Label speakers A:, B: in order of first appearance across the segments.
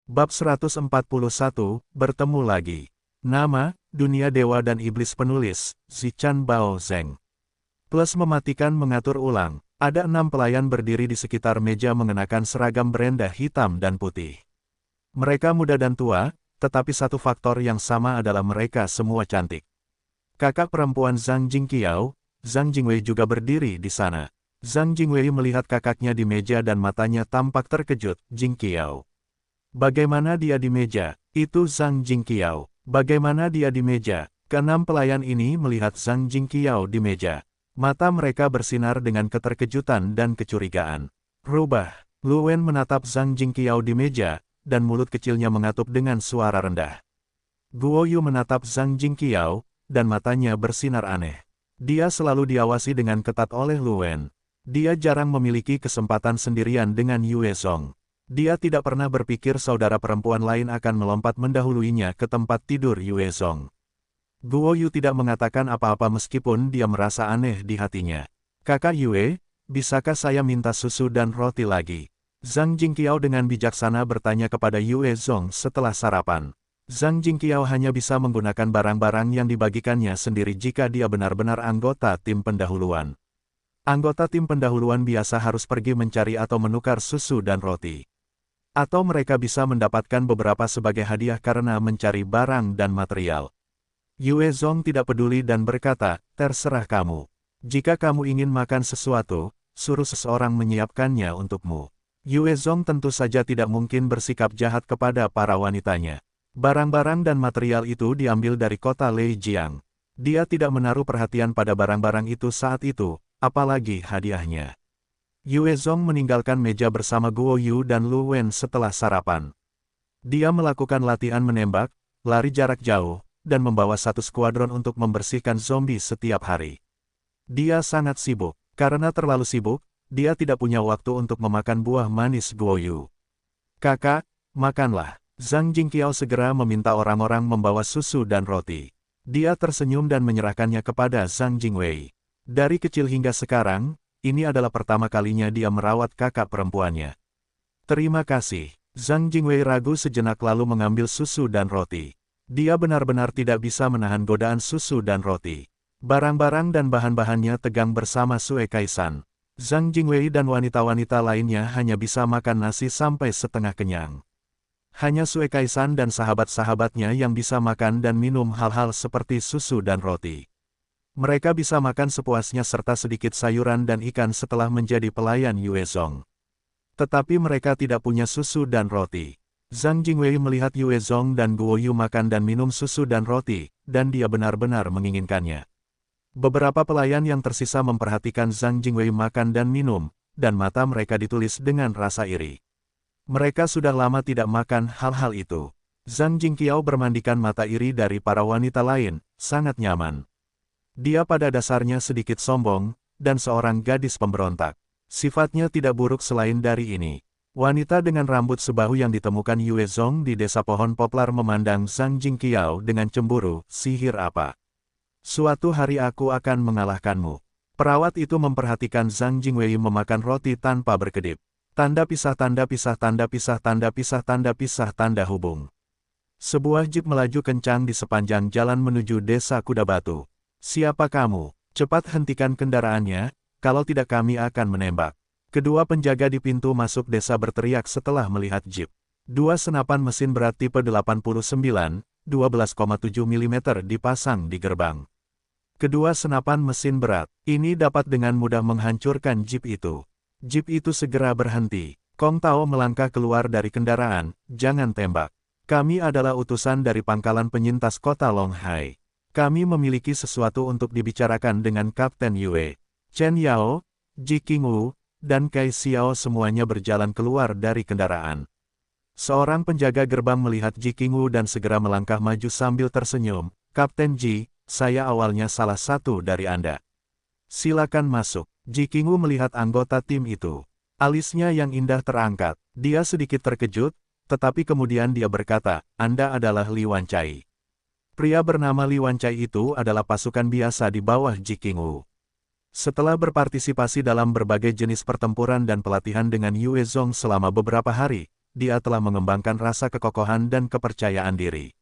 A: Bab 141, Bertemu Lagi. Nama, Dunia Dewa dan Iblis Penulis, Zichan Bao Zeng. Plus mematikan mengatur ulang. Ada 6 pelayan berdiri di sekitar meja mengenakan seragam berenda hitam dan putih. Mereka muda dan tua, tetapi satu faktor yang sama adalah mereka semua cantik. Kakak perempuan Zhang Jingqiao, Zhang Jingwei juga berdiri di sana. Zhang Jingwei melihat kakaknya di meja dan matanya tampak terkejut. Jingqiao. Bagaimana dia di meja? Itu Zhang Jingqiao. Bagaimana dia di meja? Keenam pelayan ini melihat Zhang Jingqiao di meja. Mata mereka bersinar dengan keterkejutan dan kecurigaan. Rubah. Lu Wen menatap Zhang Jingqiao di meja, dan mulut kecilnya mengatup dengan suara rendah. Guo Yu menatap Zhang Jingqiao, dan matanya bersinar aneh. Dia selalu diawasi dengan ketat oleh Lu Wen. Dia jarang memiliki kesempatan sendirian dengan Yue Zong. Dia tidak pernah berpikir saudara perempuan lain akan melompat mendahuluinya ke tempat tidur Yue Zong. Guo Yu tidak mengatakan apa-apa meskipun dia merasa aneh di hatinya. Kakak Yue, bisakah saya minta susu dan roti lagi? Zhang Jingqiao dengan bijaksana bertanya kepada Yue Zong setelah sarapan. Zhang Jingqiao hanya bisa menggunakan barang-barang yang dibagikannya sendiri jika dia benar-benar anggota tim pendahuluan. Anggota tim pendahuluan biasa harus pergi mencari atau menukar susu dan roti. Atau mereka bisa mendapatkan beberapa sebagai hadiah karena mencari barang dan material. Yue Zong tidak peduli dan berkata, terserah kamu. Jika kamu ingin makan sesuatu, suruh seseorang menyiapkannya untukmu. Yue Zong tentu saja tidak mungkin bersikap jahat kepada para wanitanya. Barang-barang dan material itu diambil dari kota Leijiang. Dia tidak menaruh perhatian pada barang-barang itu saat itu, apalagi hadiahnya. Yue Zong meninggalkan meja bersama Guo Yu dan Lu Wen setelah sarapan. Dia melakukan latihan menembak, lari jarak jauh, dan membawa satu skuadron untuk membersihkan zombie setiap hari. Dia sangat sibuk. Karena terlalu sibuk, dia tidak punya waktu untuk memakan buah manis Guo Yu. Kakak, makanlah. Zhang Jingqiao segera meminta orang-orang membawa susu dan roti. Dia tersenyum dan menyerahkannya kepada Zhang Jingwei. Dari kecil hingga sekarang, ini adalah pertama kalinya dia merawat kakak perempuannya. Terima kasih. Zhang Jingwei ragu sejenak lalu mengambil susu dan roti. Dia benar-benar tidak bisa menahan godaan susu dan roti. Barang-barang dan bahan-bahannya tegang bersama Sue Kaisan. Zhang Jingwei dan wanita-wanita lainnya hanya bisa makan nasi sampai setengah kenyang. Hanya Sue Kaisan dan sahabat-sahabatnya yang bisa makan dan minum hal-hal seperti susu dan roti. Mereka bisa makan sepuasnya serta sedikit sayuran dan ikan setelah menjadi pelayan Yue Zong. Tetapi mereka tidak punya susu dan roti. Zhang Jingwei melihat Yue Zong dan Guo Yu makan dan minum susu dan roti, dan dia benar-benar menginginkannya. Beberapa pelayan yang tersisa memperhatikan Zhang Jingwei makan dan minum, dan mata mereka ditulis dengan rasa iri. Mereka sudah lama tidak makan hal-hal itu. Zhang Jingqiao bermandikan mata iri dari para wanita lain, sangat nyaman. Dia pada dasarnya sedikit sombong, dan seorang gadis pemberontak. Sifatnya tidak buruk selain dari ini. Wanita dengan rambut sebahu yang ditemukan Yue Zong di desa pohon poplar memandang Zhang Jingqiao dengan cemburu, sihir apa? Suatu hari aku akan mengalahkanmu. Perawat itu memperhatikan Zhang Jingwei memakan roti tanpa berkedip. Tanda pisah tanda pisah tanda pisah tanda pisah tanda pisah tanda hubung. Sebuah jeep melaju kencang di sepanjang jalan menuju desa Kuda Batu. Siapa kamu? Cepat hentikan kendaraannya, kalau tidak kami akan menembak. Kedua penjaga di pintu masuk desa berteriak setelah melihat jeep. 2 senapan mesin berat tipe 89, 12,7 mm dipasang di gerbang. Kedua senapan mesin berat, ini dapat dengan mudah menghancurkan jeep itu. Jeep itu segera berhenti. Kong Tao melangkah keluar dari kendaraan, jangan tembak. Kami adalah utusan dari pangkalan penyintas kota Longhai. Kami memiliki sesuatu untuk dibicarakan dengan Kapten Yue. Chen Yao, Ji Qingwu, dan Kai Xiao semuanya berjalan keluar dari kendaraan. Seorang penjaga gerbang melihat Ji Qingwu dan segera melangkah maju sambil tersenyum. Kapten Ji, saya awalnya salah satu dari Anda. Silakan masuk. Ji Qingwu melihat anggota tim itu. Alisnya yang indah terangkat. Dia sedikit terkejut, tetapi kemudian dia berkata, Anda adalah Li Wancai. Pria bernama Li Wancai itu adalah pasukan biasa di bawah Ji Qingwu. Setelah berpartisipasi dalam berbagai jenis pertempuran dan pelatihan dengan Yue Zong selama beberapa hari, dia telah mengembangkan rasa kekokohan dan kepercayaan diri.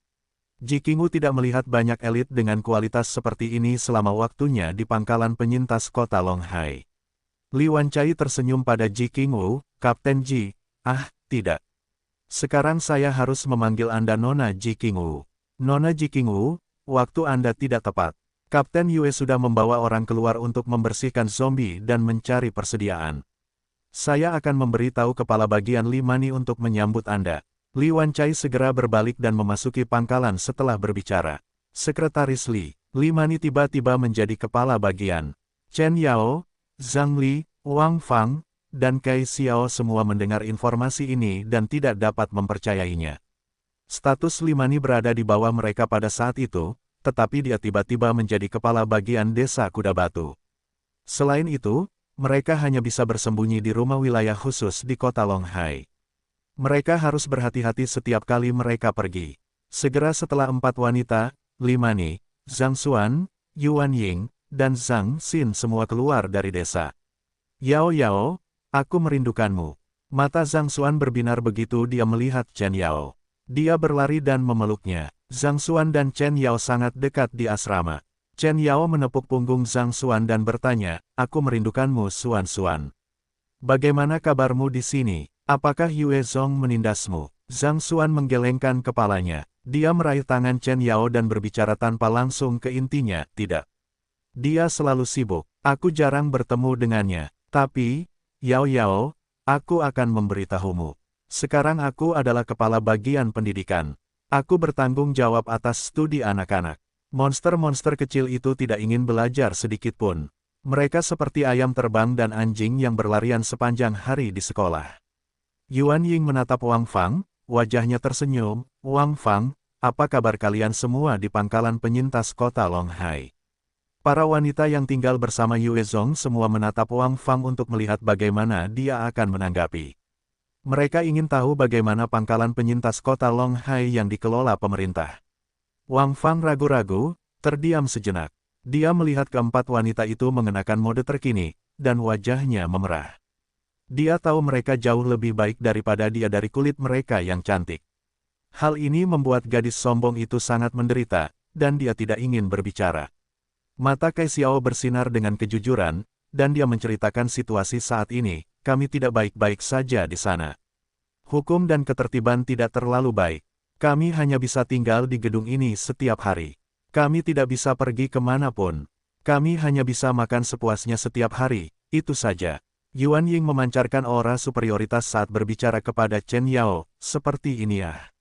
A: Ji Qingwu tidak melihat banyak elit dengan kualitas seperti ini selama waktunya di pangkalan penyintas kota Longhai. Li Wancai tersenyum pada Ji Qingwu, "Kapten Ji, tidak. Sekarang saya harus memanggil Anda Nona Ji Qingwu." "Nona Ji Qingwu, waktu Anda tidak tepat. Kapten Yue sudah membawa orang keluar untuk membersihkan zombie dan mencari persediaan. Saya akan memberitahu kepala bagian Li Mani untuk menyambut Anda." Li Wancai segera berbalik dan memasuki pangkalan setelah berbicara. Sekretaris Li Mani tiba-tiba menjadi kepala bagian. Chen Yao, Zhang Li, Wang Fang, dan Kai Xiao semua mendengar informasi ini dan tidak dapat mempercayainya. Status Li Mani berada di bawah mereka pada saat itu, tetapi dia tiba-tiba menjadi kepala bagian desa Kuda Batu. Selain itu, mereka hanya bisa bersembunyi di rumah wilayah khusus di kota Longhai. Mereka harus berhati-hati setiap kali mereka pergi. Segera setelah 4 wanita, Li Mani, Zhang Xuan, Yuan Ying, dan Zhang Xin semua keluar dari desa. "Yao Yao, aku merindukanmu." Mata Zhang Xuan berbinar begitu dia melihat Chen Yao. Dia berlari dan memeluknya. Zhang Xuan dan Chen Yao sangat dekat di asrama. Chen Yao menepuk punggung Zhang Xuan dan bertanya, "Aku merindukanmu Xuan. Bagaimana kabarmu di sini? Apakah Yue Zong menindasmu?" Zhang Xuan menggelengkan kepalanya. Dia meraih tangan Chen Yao dan berbicara tanpa langsung ke intinya, "Tidak. Dia selalu sibuk. Aku jarang bertemu dengannya. Tapi, Yao Yao, aku akan memberitahumu. Sekarang aku adalah kepala bagian pendidikan. Aku bertanggung jawab atas studi anak-anak. Monster-monster kecil itu tidak ingin belajar sedikit pun. Mereka seperti ayam terbang dan anjing yang berlarian sepanjang hari di sekolah." Yuan Ying menatap Wang Fang, wajahnya tersenyum. "Wang Fang, apa kabar kalian semua di pangkalan penyintas kota Longhai?" Para wanita yang tinggal bersama Yue Zong semua menatap Wang Fang untuk melihat bagaimana dia akan menanggapi. Mereka ingin tahu bagaimana pangkalan penyintas kota Longhai yang dikelola pemerintah. Wang Fang ragu-ragu, terdiam sejenak. Dia melihat keempat wanita itu mengenakan mode terkini, dan wajahnya memerah. Dia tahu mereka jauh lebih baik daripada dia dari kulit mereka yang cantik. Hal ini membuat gadis sombong itu sangat menderita, dan dia tidak ingin berbicara. Mata Kai Xiao bersinar dengan kejujuran, dan dia menceritakan situasi saat ini. "Kami tidak baik-baik saja di sana. Hukum dan ketertiban tidak terlalu baik. Kami hanya bisa tinggal di gedung ini setiap hari. Kami tidak bisa pergi kemanapun. Kami hanya bisa makan sepuasnya setiap hari, itu saja." Yuan Ying memancarkan aura superioritas saat berbicara kepada Chen Yao, "Seperti ini ya.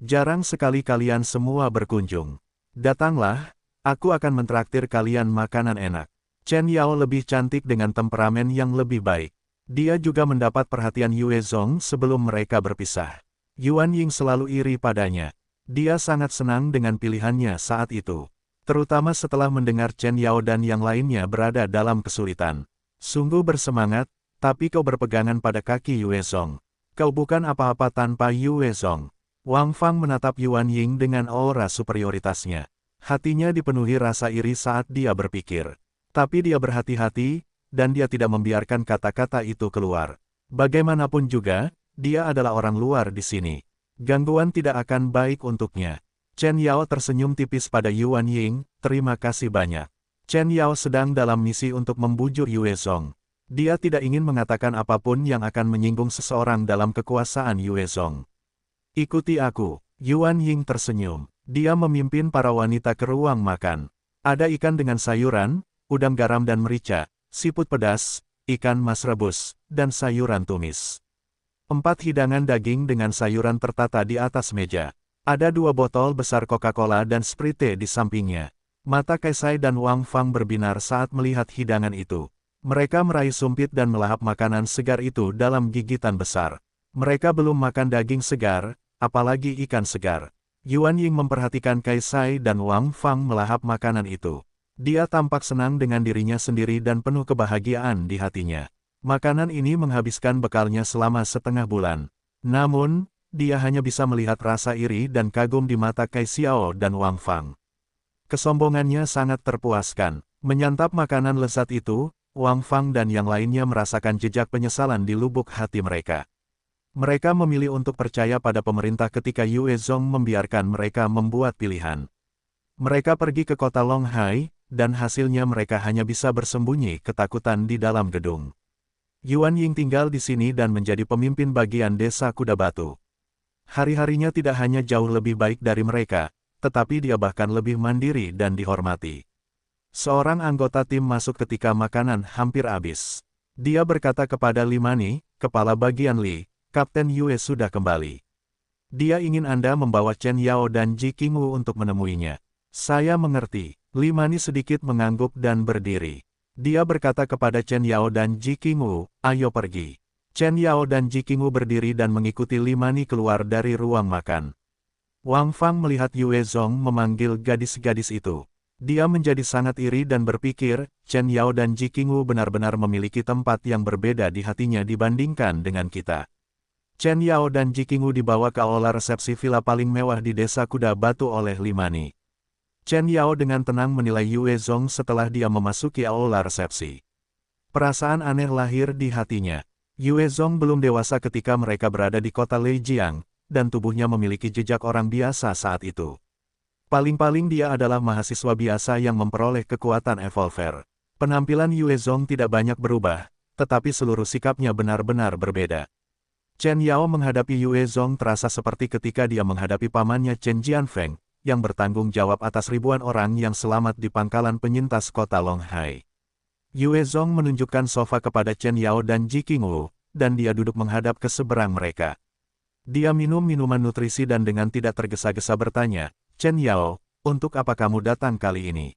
A: Jarang sekali kalian semua berkunjung. Datanglah, aku akan mentraktir kalian makanan enak." Chen Yao lebih cantik dengan temperamen yang lebih baik. Dia juga mendapat perhatian Yue Zong sebelum mereka berpisah. Yuan Ying selalu iri padanya. Dia sangat senang dengan pilihannya saat itu. Terutama setelah mendengar Chen Yao dan yang lainnya berada dalam kesulitan. "Sungguh bersemangat, tapi kau berpegangan pada kaki Yue Zong. Kau bukan apa-apa tanpa Yue Zong." Wang Fang menatap Yuan Ying dengan aura superioritasnya. Hatinya dipenuhi rasa iri saat dia berpikir. Tapi dia berhati-hati, dan dia tidak membiarkan kata-kata itu keluar. Bagaimanapun juga, dia adalah orang luar di sini. Gangguan tidak akan baik untuknya. Chen Yao tersenyum tipis pada Yuan Ying, "Terima kasih banyak." Chen Yao sedang dalam misi untuk membujuk Yue Zong. Dia tidak ingin mengatakan apapun yang akan menyinggung seseorang dalam kekuasaan Yue Zong. "Ikuti aku." Yuan Ying tersenyum. Dia memimpin para wanita ke ruang makan. Ada ikan dengan sayuran, udang garam dan merica, siput pedas, ikan mas rebus, dan sayuran tumis. 4 hidangan daging dengan sayuran tertata di atas meja. Ada 2 botol besar Coca-Cola dan Sprite di sampingnya. Mata Kaisai dan Wang Fang berbinar saat melihat hidangan itu. Mereka meraih sumpit dan melahap makanan segar itu dalam gigitan besar. Mereka belum makan daging segar, apalagi ikan segar. Yuan Ying memperhatikan Kaisai dan Wang Fang melahap makanan itu. Dia tampak senang dengan dirinya sendiri dan penuh kebahagiaan di hatinya. Makanan ini menghabiskan bekalnya selama setengah bulan. Namun, dia hanya bisa melihat rasa iri dan kagum di mata Kai Xiao dan Wang Fang. Kesombongannya sangat terpuaskan. Menyantap makanan lezat itu, Wang Fang dan yang lainnya merasakan jejak penyesalan di lubuk hati mereka. Mereka memilih untuk percaya pada pemerintah ketika Yue Zong membiarkan mereka membuat pilihan. Mereka pergi ke kota Longhai, dan hasilnya mereka hanya bisa bersembunyi ketakutan di dalam gedung. Yuan Ying tinggal di sini dan menjadi pemimpin bagian desa Kuda Batu. Hari-harinya tidak hanya jauh lebih baik dari mereka, tetapi dia bahkan lebih mandiri dan dihormati. Seorang anggota tim masuk ketika makanan hampir habis. Dia berkata kepada Limani, kepala bagian Li, Kapten Yue sudah kembali. Dia ingin Anda membawa Chen Yao dan Ji Qingwu untuk menemuinya. Saya mengerti. Limani sedikit mengangguk dan berdiri. Dia berkata kepada Chen Yao dan Ji Qingwu, ayo pergi. Chen Yao dan Ji Qingwu berdiri dan mengikuti Limani keluar dari ruang makan. Wang Fang melihat Yue Zong memanggil gadis-gadis itu. Dia menjadi sangat iri dan berpikir, Chen Yao dan Ji Qingwu benar-benar memiliki tempat yang berbeda di hatinya dibandingkan dengan kita. Chen Yao dan Ji Qingwu dibawa ke aula resepsi villa paling mewah di desa Kuda Batu oleh Limani. Chen Yao dengan tenang menilai Yue Zong setelah dia memasuki aula resepsi. Perasaan aneh lahir di hatinya. Yue Zong belum dewasa ketika mereka berada di kota Leijiang, dan tubuhnya memiliki jejak orang biasa saat itu. Paling-paling dia adalah mahasiswa biasa yang memperoleh kekuatan evolver. Penampilan Yue Zong tidak banyak berubah, tetapi seluruh sikapnya benar-benar berbeda. Chen Yao menghadapi Yue Zong terasa seperti ketika dia menghadapi pamannya Chen Jianfeng, yang bertanggung jawab atas ribuan orang yang selamat di pangkalan penyintas kota Longhai. Yue Zong menunjukkan sofa kepada Chen Yao dan Ji Qingwu, dan dia duduk menghadap ke seberang mereka. Dia minum minuman nutrisi dan dengan tidak tergesa-gesa bertanya, Chen Yao, untuk apa kamu datang kali ini?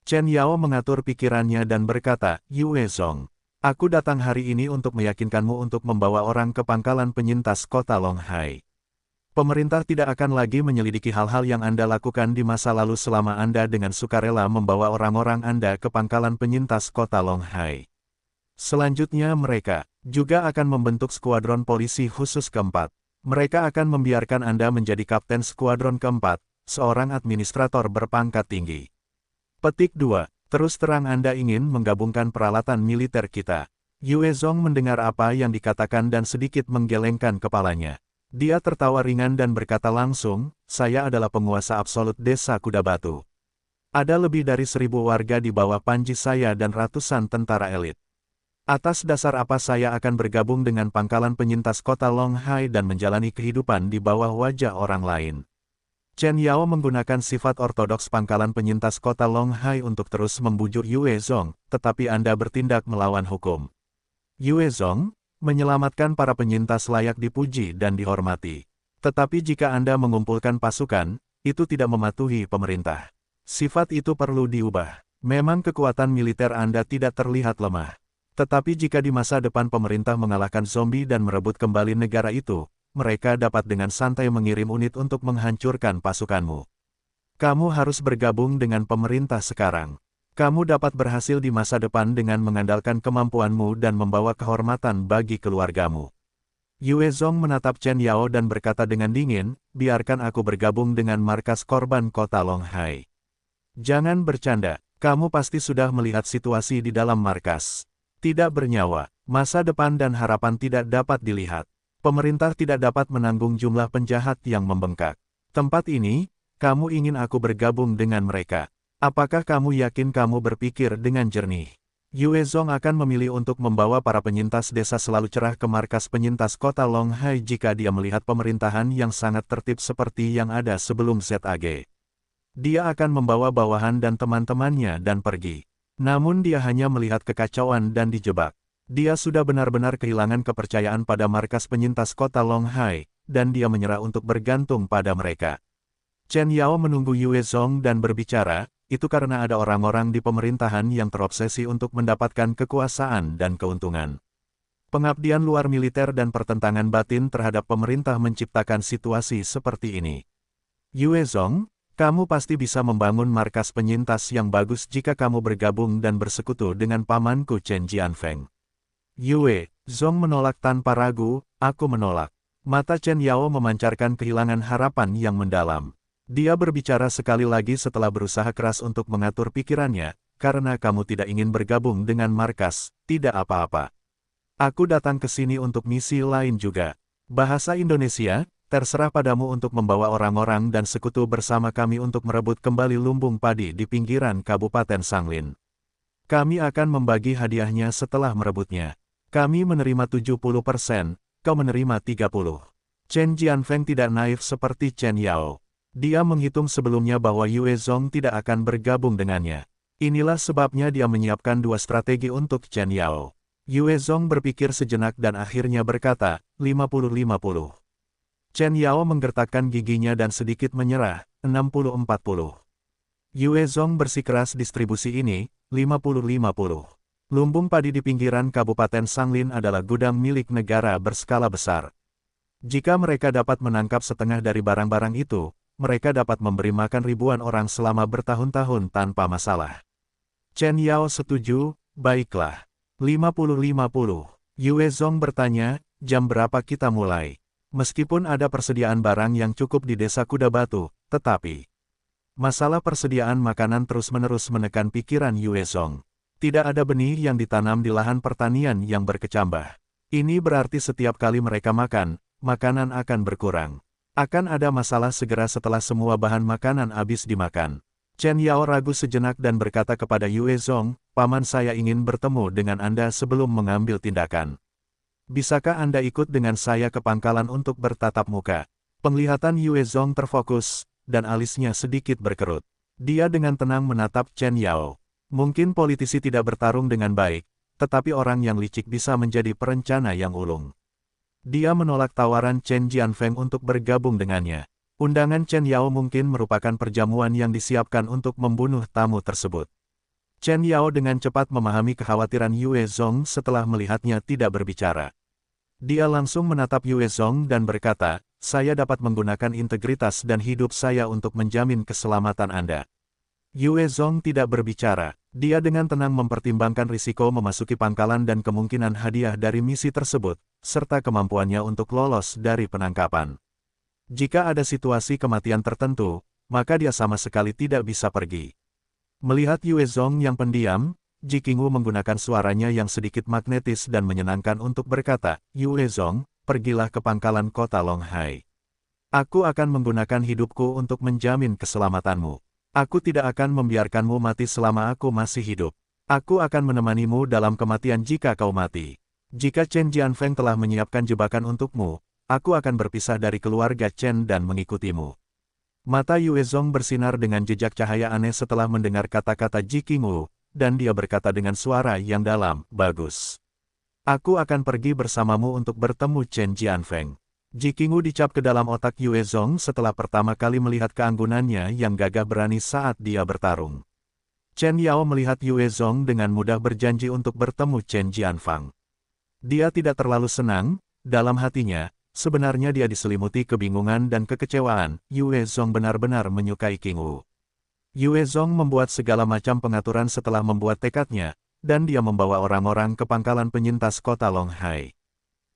A: Chen Yao mengatur pikirannya dan berkata, Yue Zong, aku datang hari ini untuk meyakinkanmu untuk membawa orang ke pangkalan penyintas kota Longhai. Pemerintah tidak akan lagi menyelidiki hal-hal yang Anda lakukan di masa lalu selama Anda dengan sukarela membawa orang-orang Anda ke pangkalan penyintas kota Longhai. Selanjutnya mereka juga akan membentuk skuadron polisi khusus keempat. Mereka akan membiarkan Anda menjadi kapten skuadron keempat, seorang administrator berpangkat tinggi. Petik 2. Terus terang Anda ingin menggabungkan peralatan militer kita. Yue Zong mendengar apa yang dikatakan dan sedikit menggelengkan kepalanya. Dia tertawa ringan dan berkata langsung, saya adalah penguasa absolut desa Kuda Batu. Ada lebih dari 1000 warga di bawah panji saya dan ratusan tentara elit. Atas dasar apa saya akan bergabung dengan pangkalan penyintas kota Longhai dan menjalani kehidupan di bawah wajah orang lain? Chen Yao menggunakan sifat ortodoks pangkalan penyintas kota Longhai untuk terus membujuk Yue Zong, tetapi Anda bertindak melawan hukum. Yue Zong, menyelamatkan para penyintas layak dipuji dan dihormati. Tetapi jika Anda mengumpulkan pasukan, itu tidak mematuhi pemerintah. Sifat itu perlu diubah. Memang kekuatan militer Anda tidak terlihat lemah. Tetapi jika di masa depan pemerintah mengalahkan zombie dan merebut kembali negara itu, mereka dapat dengan santai mengirim unit untuk menghancurkan pasukanmu. Kamu harus bergabung dengan pemerintah sekarang. Kamu dapat berhasil di masa depan dengan mengandalkan kemampuanmu dan membawa kehormatan bagi keluargamu. Yue Zong menatap Chen Yao dan berkata dengan dingin, biarkan aku bergabung dengan markas korban kota Longhai. Jangan bercanda, kamu pasti sudah melihat situasi di dalam markas. Tidak bernyawa, masa depan dan harapan tidak dapat dilihat. Pemerintah tidak dapat menanggung jumlah penjahat yang membengkak. Tempat ini, kamu ingin aku bergabung dengan mereka. Apakah kamu yakin kamu berpikir dengan jernih? Yue Zong akan memilih untuk membawa para penyintas desa selalu cerah ke markas penyintas kota Longhai jika dia melihat pemerintahan yang sangat tertib seperti yang ada sebelum ZAG. Dia akan membawa bawahan dan teman-temannya dan pergi. Namun dia hanya melihat kekacauan dan dijebak. Dia sudah benar-benar kehilangan kepercayaan pada markas penyintas kota Longhai, dan dia menyerah untuk bergantung pada mereka. Chen Yao menunggu Yue Zong dan berbicara, itu karena ada orang-orang di pemerintahan yang terobsesi untuk mendapatkan kekuasaan dan keuntungan. Pengabdian luar militer dan pertentangan batin terhadap pemerintah menciptakan situasi seperti ini. Yue Zong, kamu pasti bisa membangun markas penyintas yang bagus jika kamu bergabung dan bersekutu dengan pamanku Chen Jianfeng. Yue Zong menolak tanpa ragu, aku menolak. Mata Chen Yao memancarkan kehilangan harapan yang mendalam. Dia berbicara sekali lagi setelah berusaha keras untuk mengatur pikirannya, karena kamu tidak ingin bergabung dengan markas, tidak apa-apa. Aku datang ke sini untuk misi lain juga. Bahasa Indonesia, terserah padamu untuk membawa orang-orang dan sekutu bersama kami untuk merebut kembali lumbung padi di pinggiran Kabupaten Sanglin. Kami akan membagi hadiahnya setelah merebutnya. Kami menerima 70%, kau menerima 30%. Chen Jianfeng tidak naif seperti Chen Yao. Dia menghitung sebelumnya bahwa Yue Zong tidak akan bergabung dengannya. Inilah sebabnya dia menyiapkan dua strategi untuk Chen Yao. Yue Zong berpikir sejenak dan akhirnya berkata, 50-50. Chen Yao menggertakkan giginya dan sedikit menyerah, 60-40. Yue Zong bersikeras distribusi ini, 50-50. Lumbung padi di pinggiran Kabupaten Sanglin adalah gudang milik negara berskala besar. Jika mereka dapat menangkap setengah dari barang-barang itu, mereka dapat memberi makan ribuan orang selama bertahun-tahun tanpa masalah. Chen Yao setuju, baiklah. 50-50. Yue Zong bertanya, jam berapa kita mulai? Meskipun ada persediaan barang yang cukup di desa Kuda Batu, tetapi masalah persediaan makanan terus-menerus menekan pikiran Yue Zong. Tidak ada benih yang ditanam di lahan pertanian yang berkecambah. Ini berarti setiap kali mereka makan, makanan akan berkurang. Akan ada masalah segera setelah semua bahan makanan habis dimakan. Chen Yao ragu sejenak dan berkata kepada Yue Zong, Paman saya ingin bertemu dengan Anda sebelum mengambil tindakan. Bisakah Anda ikut dengan saya ke pangkalan untuk bertatap muka? Penglihatan Yue Zong terfokus, dan alisnya sedikit berkerut. Dia dengan tenang menatap Chen Yao. Mungkin politisi tidak bertarung dengan baik, tetapi orang yang licik bisa menjadi perencana yang ulung. Dia menolak tawaran Chen Jianfeng untuk bergabung dengannya. Undangan Chen Yao mungkin merupakan perjamuan yang disiapkan untuk membunuh tamu tersebut. Chen Yao dengan cepat memahami kekhawatiran Yue Zong setelah melihatnya tidak berbicara. Dia langsung menatap Yue Zong dan berkata, saya dapat menggunakan integritas dan hidup saya untuk menjamin keselamatan Anda. Yue Zong tidak berbicara. Dia dengan tenang mempertimbangkan risiko memasuki pangkalan dan kemungkinan hadiah dari misi tersebut, serta kemampuannya untuk lolos dari penangkapan. Jika ada situasi kematian tertentu, maka dia sama sekali tidak bisa pergi. Melihat Yue Zong yang pendiam, Ji Qingwu menggunakan suaranya yang sedikit magnetis dan menyenangkan untuk berkata, Yue Zong, pergilah ke pangkalan kota Longhai. Aku akan menggunakan hidupku untuk menjamin keselamatanmu. Aku tidak akan membiarkanmu mati selama aku masih hidup. Aku akan menemanimu dalam kematian jika kau mati. Jika Chen Jianfeng telah menyiapkan jebakan untukmu, aku akan berpisah dari keluarga Chen dan mengikutimu. Mata Yue Zong bersinar dengan jejak cahaya aneh setelah mendengar kata-kata Ji Qingwu, dan dia berkata dengan suara yang dalam, bagus. Aku akan pergi bersamamu untuk bertemu Chen Jianfeng. Ji Qingwu dicap ke dalam otak Yue Zong setelah pertama kali melihat keanggunannya yang gagah berani saat dia bertarung. Chen Yao melihat Yue Zong dengan mudah berjanji untuk bertemu Chen Jianfeng. Dia tidak terlalu senang, dalam hatinya, sebenarnya dia diselimuti kebingungan dan kekecewaan. Yue Zong benar-benar menyukai Qingwu. Yue Zong membuat segala macam pengaturan setelah membuat tekadnya, dan dia membawa orang-orang ke pangkalan penyintas kota Longhai.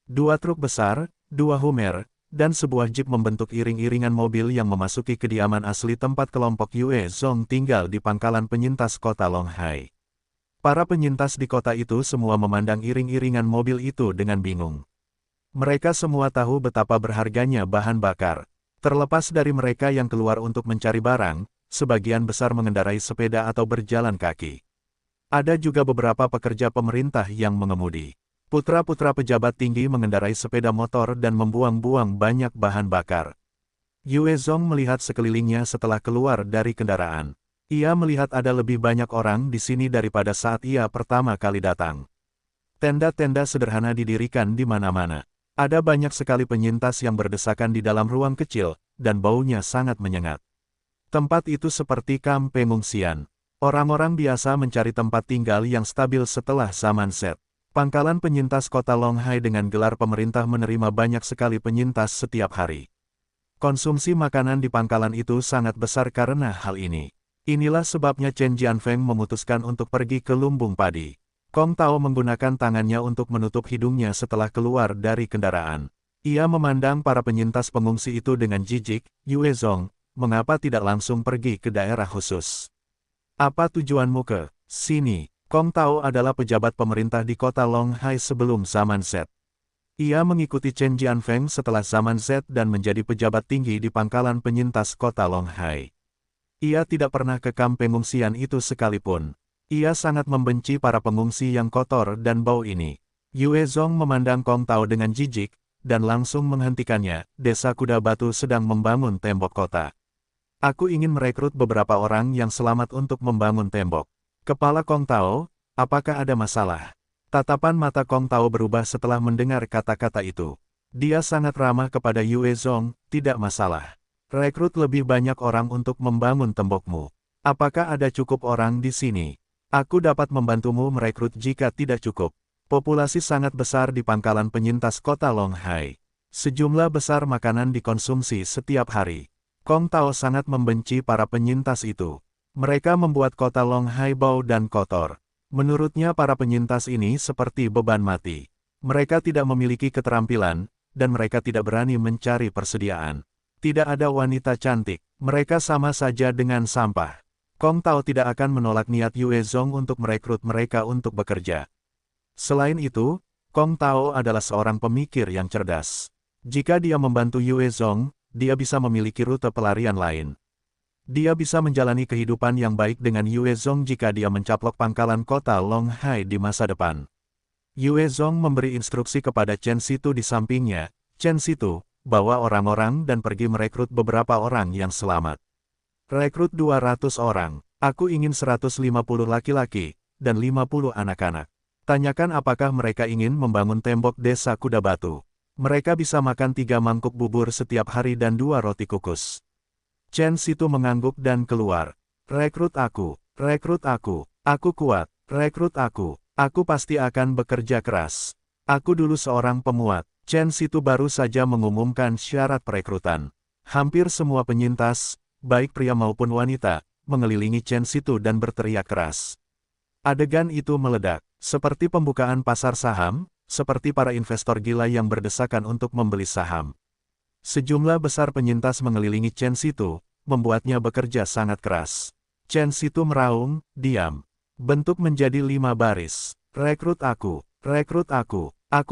A: 2 truk besar, 2 Hummer, dan sebuah jeep membentuk iring-iringan mobil yang memasuki kediaman asli tempat kelompok Yue Zong tinggal di pangkalan penyintas kota Longhai. Para penyintas di kota itu semua memandang iring-iringan mobil itu dengan bingung. Mereka semua tahu betapa berharganya bahan bakar. Terlepas dari mereka yang keluar untuk mencari barang, sebagian besar mengendarai sepeda atau berjalan kaki. Ada juga beberapa pekerja pemerintah yang mengemudi. Putra-putra pejabat tinggi mengendarai sepeda motor dan membuang-buang banyak bahan bakar. Yue Zong melihat sekelilingnya setelah keluar dari kendaraan. Ia melihat ada lebih banyak orang di sini daripada saat ia pertama kali datang. Tenda-tenda sederhana didirikan di mana-mana. Ada banyak sekali penyintas yang berdesakan di dalam ruang kecil, dan baunya sangat menyengat. Tempat itu seperti kamp pengungsian. Orang-orang biasa mencari tempat tinggal yang stabil setelah zaman Z. Pangkalan penyintas kota Longhai dengan gelar pemerintah menerima banyak sekali penyintas setiap hari. Konsumsi makanan di pangkalan itu sangat besar karena hal ini. Inilah sebabnya Chen Jianfeng memutuskan untuk pergi ke lumbung padi. Kong Tao menggunakan tangannya untuk menutup hidungnya setelah keluar dari kendaraan. Ia memandang para penyintas pengungsi itu dengan jijik. Yue Zong, mengapa tidak langsung pergi ke daerah khusus? Apa tujuanmu ke sini? Kong Tao adalah pejabat pemerintah di kota Longhai sebelum zaman Z. Ia mengikuti Chen Jianfeng setelah zaman Z dan menjadi pejabat tinggi di pangkalan penyintas kota Longhai. Ia tidak pernah ke kamp pengungsian itu sekalipun. Ia sangat membenci para pengungsi yang kotor dan bau ini. Yue Zong memandang Kong Tao dengan jijik, dan langsung menghentikannya. Desa Kuda Batu sedang membangun tembok kota. Aku ingin merekrut beberapa orang yang selamat untuk membangun tembok. Kepala Kong Tao, apakah ada masalah? Tatapan mata Kong Tao berubah setelah mendengar kata-kata itu. Dia sangat ramah kepada Yue Zong, tidak masalah. Rekrut lebih banyak orang untuk membangun tembokmu. Apakah ada cukup orang di sini? Aku dapat membantumu merekrut jika tidak cukup. Populasi sangat besar di pangkalan penyintas kota Longhai. Sejumlah besar makanan dikonsumsi setiap hari. Kong Tao sangat membenci para penyintas itu. Mereka membuat kota Longhai bau dan kotor. Menurutnya para penyintas ini seperti beban mati. Mereka tidak memiliki keterampilan, dan mereka tidak berani mencari persediaan. Tidak ada wanita cantik. Mereka sama saja dengan sampah. Kong Tao tidak akan menolak niat Yue Zong untuk merekrut mereka untuk bekerja. Selain itu, Kong Tao adalah seorang pemikir yang cerdas. Jika dia membantu Yue Zong, dia bisa memiliki rute pelarian lain. Dia bisa menjalani kehidupan yang baik dengan Yue Zong jika dia mencaplok pangkalan kota Longhai di masa depan. Yue Zong memberi instruksi kepada Chen Situ di sampingnya. Chen Situ, bawa orang-orang dan pergi merekrut beberapa orang yang selamat. Rekrut 200 orang. Aku ingin 150 laki-laki, dan 50 anak-anak. Tanyakan apakah mereka ingin membangun tembok desa Kuda Batu. Mereka bisa makan 3 mangkuk bubur setiap hari dan 2 roti kukus. Chen Situ mengangguk dan keluar. Rekrut aku aku kuat, rekrut aku pasti akan bekerja keras. Aku dulu seorang pemuat. Chen Situ baru saja mengumumkan syarat perekrutan. Hampir semua penyintas, baik pria maupun wanita, mengelilingi Chen Situ dan berteriak keras. Adegan itu meledak, seperti pembukaan pasar saham, seperti para investor gila yang berdesakan untuk membeli saham. Sejumlah besar penyintas mengelilingi Chen Situ, membuatnya bekerja sangat keras. Chen Situ meraung, diam. Bentuk menjadi 5 baris. Rekrut aku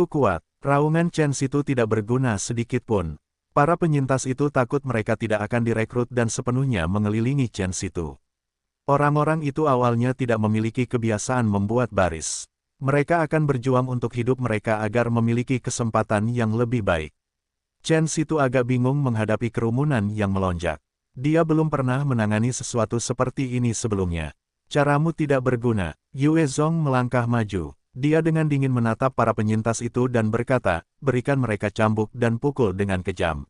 A: kuat. Raungan Chen Situ tidak berguna sedikit pun. Para penyintas itu takut mereka tidak akan direkrut dan sepenuhnya mengelilingi Chen Situ. Orang-orang itu awalnya tidak memiliki kebiasaan membuat baris. Mereka akan berjuang untuk hidup mereka agar memiliki kesempatan yang lebih baik. Chen Situ agak bingung menghadapi kerumunan yang melonjak. Dia belum pernah menangani sesuatu seperti ini sebelumnya. Caramu tidak berguna. Yue Zong melangkah maju. Dia dengan dingin menatap para penyintas itu dan berkata, berikan mereka cambuk dan pukul dengan kejam.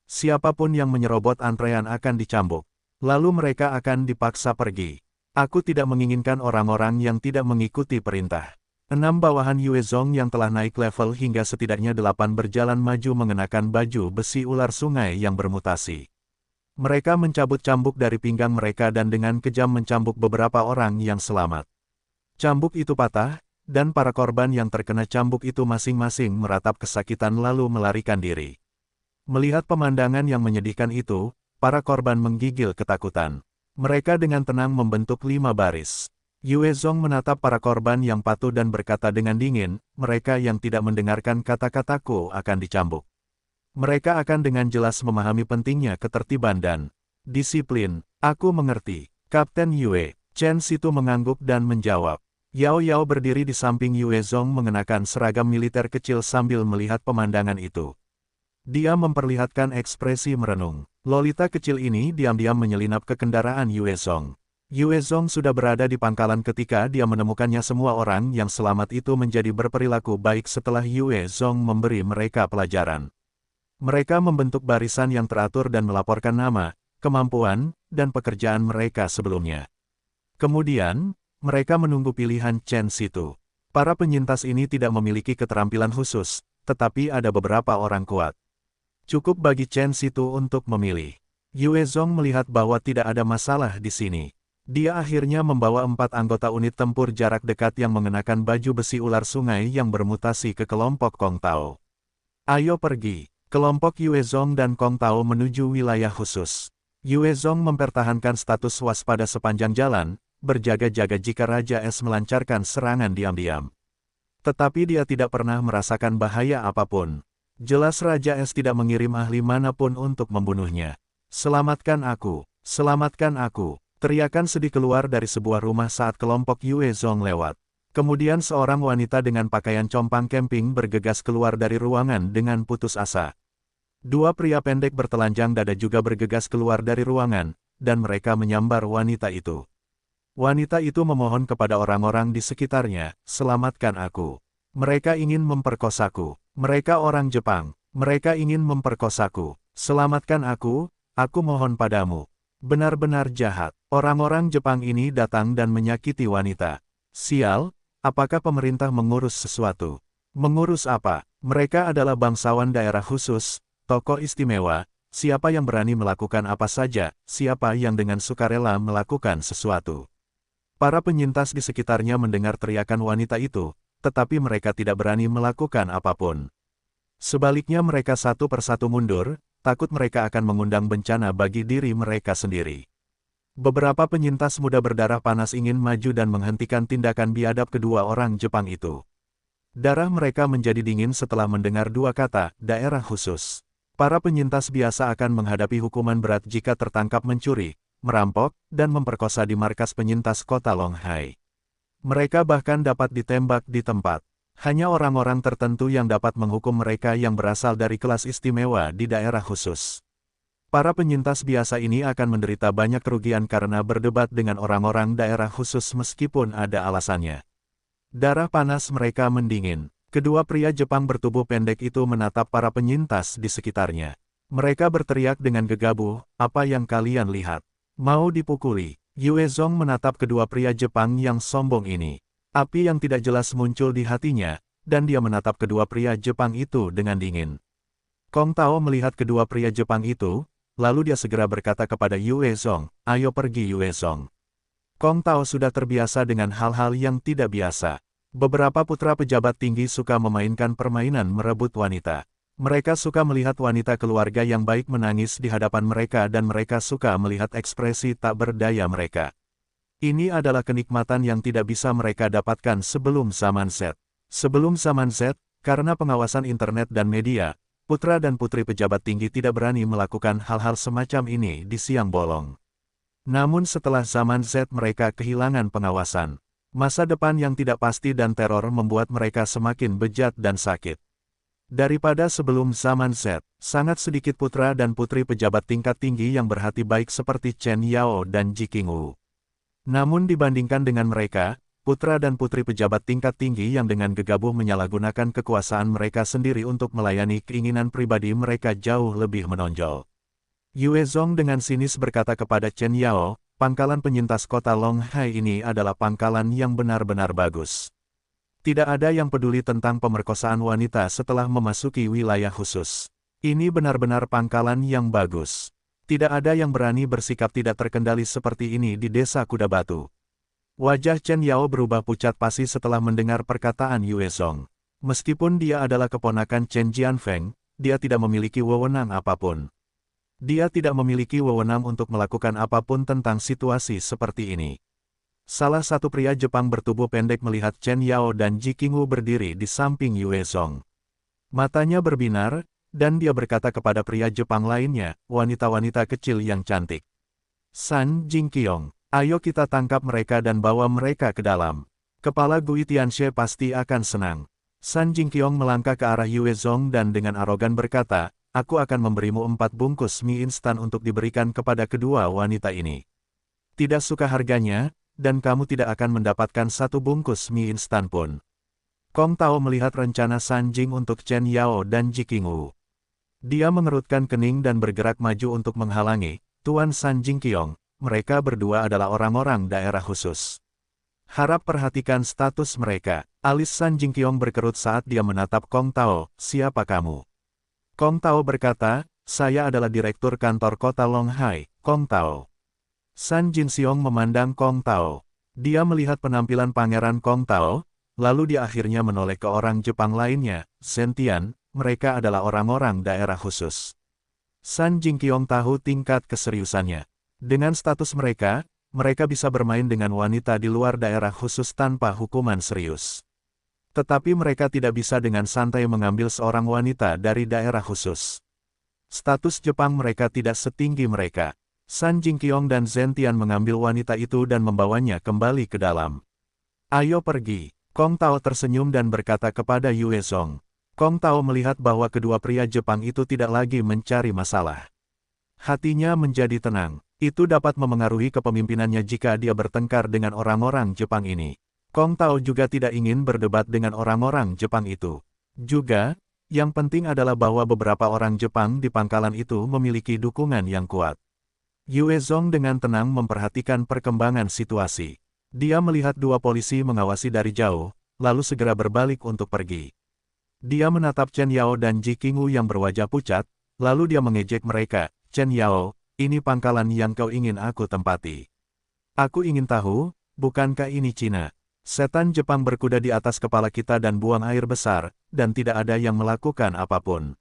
A: Siapapun yang menyerobot antrean akan dicambuk. Lalu mereka akan dipaksa pergi. Aku tidak menginginkan orang-orang yang tidak mengikuti perintah. 6 bawahan Yue Zong yang telah naik level hingga setidaknya 8 berjalan maju mengenakan baju besi ular sungai yang bermutasi. Mereka mencabut cambuk dari pinggang mereka dan dengan kejam mencambuk beberapa orang yang selamat. Cambuk itu patah, dan para korban yang terkena cambuk itu masing-masing meratap kesakitan lalu melarikan diri. Melihat pemandangan yang menyedihkan itu, para korban menggigil ketakutan. Mereka dengan tenang membentuk 5 baris. Yue Zong menatap para korban yang patuh dan berkata dengan dingin, mereka yang tidak mendengarkan kata-kataku akan dicambuk. Mereka akan dengan jelas memahami pentingnya ketertiban dan disiplin. Aku mengerti. Kapten Yue. Chen Situ mengangguk dan menjawab. Yao Yao berdiri di samping Yue Zong mengenakan seragam militer kecil sambil melihat pemandangan itu. Dia memperlihatkan ekspresi merenung. Lolita kecil ini diam-diam menyelinap ke kendaraan Yue Zong. Yue Zong sudah berada di pangkalan ketika dia menemukannya. Semua orang yang selamat itu menjadi berperilaku baik setelah Yue Zong memberi mereka pelajaran. Mereka membentuk barisan yang teratur dan melaporkan nama, kemampuan, dan pekerjaan mereka sebelumnya. Kemudian, mereka menunggu pilihan Chen Situ. Para penyintas ini tidak memiliki keterampilan khusus, tetapi ada beberapa orang kuat. Cukup bagi Chen Situ untuk memilih. Yue Zong melihat bahwa tidak ada masalah di sini. Dia akhirnya membawa 4 anggota unit tempur jarak dekat yang mengenakan baju besi ular sungai yang bermutasi ke kelompok Kong Tao. Ayo pergi. Kelompok Yue Zong dan Kong Tao menuju wilayah khusus. Yue Zong mempertahankan status waspada sepanjang jalan, berjaga-jaga jika Raja Es melancarkan serangan diam-diam. Tetapi dia tidak pernah merasakan bahaya apapun. Jelas Raja Es tidak mengirim ahli manapun untuk membunuhnya. Selamatkan aku! Selamatkan aku! Teriakan sedih keluar dari sebuah rumah saat kelompok Yue Zong lewat. Kemudian seorang wanita dengan pakaian compang camping bergegas keluar dari ruangan dengan putus asa. Dua pria pendek bertelanjang dada juga bergegas keluar dari ruangan, dan mereka menyambar wanita itu. Wanita itu memohon kepada orang-orang di sekitarnya, "Selamatkan aku. Mereka ingin memperkosaku. Mereka orang Jepang. Mereka ingin memperkosaku. Selamatkan aku mohon padamu." Benar-benar jahat. Orang-orang Jepang ini datang dan menyakiti wanita. Sial! Apakah pemerintah mengurus sesuatu? Mengurus apa? Mereka adalah bangsawan daerah khusus, tokoh istimewa, siapa yang berani melakukan apa saja, siapa yang dengan sukarela melakukan sesuatu. Para penyintas di sekitarnya mendengar teriakan wanita itu, tetapi mereka tidak berani melakukan apapun. Sebaliknya mereka satu persatu mundur, takut mereka akan mengundang bencana bagi diri mereka sendiri. Beberapa penyintas muda berdarah panas ingin maju dan menghentikan tindakan biadab kedua orang Jepang itu. Darah mereka menjadi dingin setelah mendengar dua kata, daerah khusus. Para penyintas biasa akan menghadapi hukuman berat jika tertangkap mencuri, merampok, dan memperkosa di markas penyintas kota Longhai. Mereka bahkan dapat ditembak di tempat. Hanya orang-orang tertentu yang dapat menghukum mereka yang berasal dari kelas istimewa di daerah khusus. Para penyintas biasa ini akan menderita banyak kerugian karena berdebat dengan orang-orang daerah khusus meskipun ada alasannya. Darah panas mereka mendingin. Kedua pria Jepang bertubuh pendek itu menatap para penyintas di sekitarnya. Mereka berteriak dengan gegabah, "Apa yang kalian lihat? Mau dipukuli?" Yue Zong menatap kedua pria Jepang yang sombong ini. Api yang tidak jelas muncul di hatinya, dan dia menatap kedua pria Jepang itu dengan dingin. Kong Tao melihat kedua pria Jepang itu, lalu dia segera berkata kepada Yue Zong, "Ayo pergi Yue Zong." Kong Tao sudah terbiasa dengan hal-hal yang tidak biasa. Beberapa putra pejabat tinggi suka memainkan permainan merebut wanita. Mereka suka melihat wanita keluarga yang baik menangis di hadapan mereka dan mereka suka melihat ekspresi tak berdaya mereka. Ini adalah kenikmatan yang tidak bisa mereka dapatkan sebelum zaman Z. Sebelum zaman Z, karena pengawasan internet dan media, putra dan putri pejabat tinggi tidak berani melakukan hal-hal semacam ini di siang bolong. Namun setelah zaman Z mereka kehilangan pengawasan. Masa depan yang tidak pasti dan teror membuat mereka semakin bejat dan sakit. Daripada sebelum zaman Z, sangat sedikit putra dan putri pejabat tingkat tinggi yang berhati baik seperti Chen Yao dan Ji Qingwu. Namun dibandingkan dengan mereka, putra dan putri pejabat tingkat tinggi yang dengan gegabah menyalahgunakan kekuasaan mereka sendiri untuk melayani keinginan pribadi mereka jauh lebih menonjol. Yue Zong dengan sinis berkata kepada Chen Yao, "Pangkalan penyintas kota Longhai ini adalah pangkalan yang benar-benar bagus. Tidak ada yang peduli tentang pemerkosaan wanita setelah memasuki wilayah khusus. Ini benar-benar pangkalan yang bagus. Tidak ada yang berani bersikap tidak terkendali seperti ini di desa Kuda Batu." Wajah Chen Yao berubah pucat pasi setelah mendengar perkataan Yue Zong. Meskipun dia adalah keponakan Chen Jianfeng, dia tidak memiliki wewenang apapun. Dia tidak memiliki wewenang untuk melakukan apapun tentang situasi seperti ini. Salah satu pria Jepang bertubuh pendek melihat Chen Yao dan Ji Qingwu berdiri di samping Yue Zong. Matanya berbinar, dan dia berkata kepada pria Jepang lainnya, wanita-wanita kecil yang cantik. "San Jingqiong, ayo kita tangkap mereka dan bawa mereka ke dalam. Kepala Gui Tianxie pasti akan senang." San Jingqiong melangkah ke arah Yue Zong dan dengan arogan berkata, "Aku akan memberimu 4 bungkus mie instan untuk diberikan kepada kedua wanita ini. Tidak suka harganya, dan kamu tidak akan mendapatkan 1 bungkus mie instan pun." Kong Tao melihat rencana San Jing untuk Chen Yao dan Ji Qingwu. Dia mengerutkan kening dan bergerak maju untuk menghalangi, "Tuan San Jingqiong, mereka berdua adalah orang-orang daerah khusus. Harap perhatikan status mereka." Alis San Jingqiong berkerut saat dia menatap Kong Tao, "Siapa kamu?" Kong Tao berkata, "Saya adalah direktur kantor kota Longhai, Kong Tao." San Jinxiong memandang Kong Tao. Dia melihat penampilan Pangeran Kong Tao, lalu dia akhirnya menoleh ke orang Jepang lainnya, "Sentian, mereka adalah orang-orang daerah khusus." San Jingqiong tahu tingkat keseriusannya. Dengan status mereka, mereka bisa bermain dengan wanita di luar daerah khusus tanpa hukuman serius. Tetapi mereka tidak bisa dengan santai mengambil seorang wanita dari daerah khusus. Status Jepang mereka tidak setinggi mereka. Sun Jingqiong dan Zhen Tian mengambil wanita itu dan membawanya kembali ke dalam. Ayo pergi. Kong Tao tersenyum dan berkata kepada Yue Zong. Kong Tao melihat bahwa kedua pria Jepang itu tidak lagi mencari masalah. Hatinya menjadi tenang. Itu dapat memengaruhi kepemimpinannya jika dia bertengkar dengan orang-orang Jepang ini. Kong Tao juga tidak ingin berdebat dengan orang-orang Jepang itu. Juga, yang penting adalah bahwa beberapa orang Jepang di pangkalan itu memiliki dukungan yang kuat. Yue Zong dengan tenang memperhatikan perkembangan situasi. Dia melihat dua polisi mengawasi dari jauh, lalu segera berbalik untuk pergi. Dia menatap Chen Yao dan Ji Qingwu yang berwajah pucat, lalu dia mengejek mereka. Chen Yao, ini pangkalan yang kau ingin aku tempati. Aku ingin tahu, bukankah ini Cina? Setan Jepang berkuda di atas kepala kita dan buang air besar, dan tidak ada yang melakukan apapun.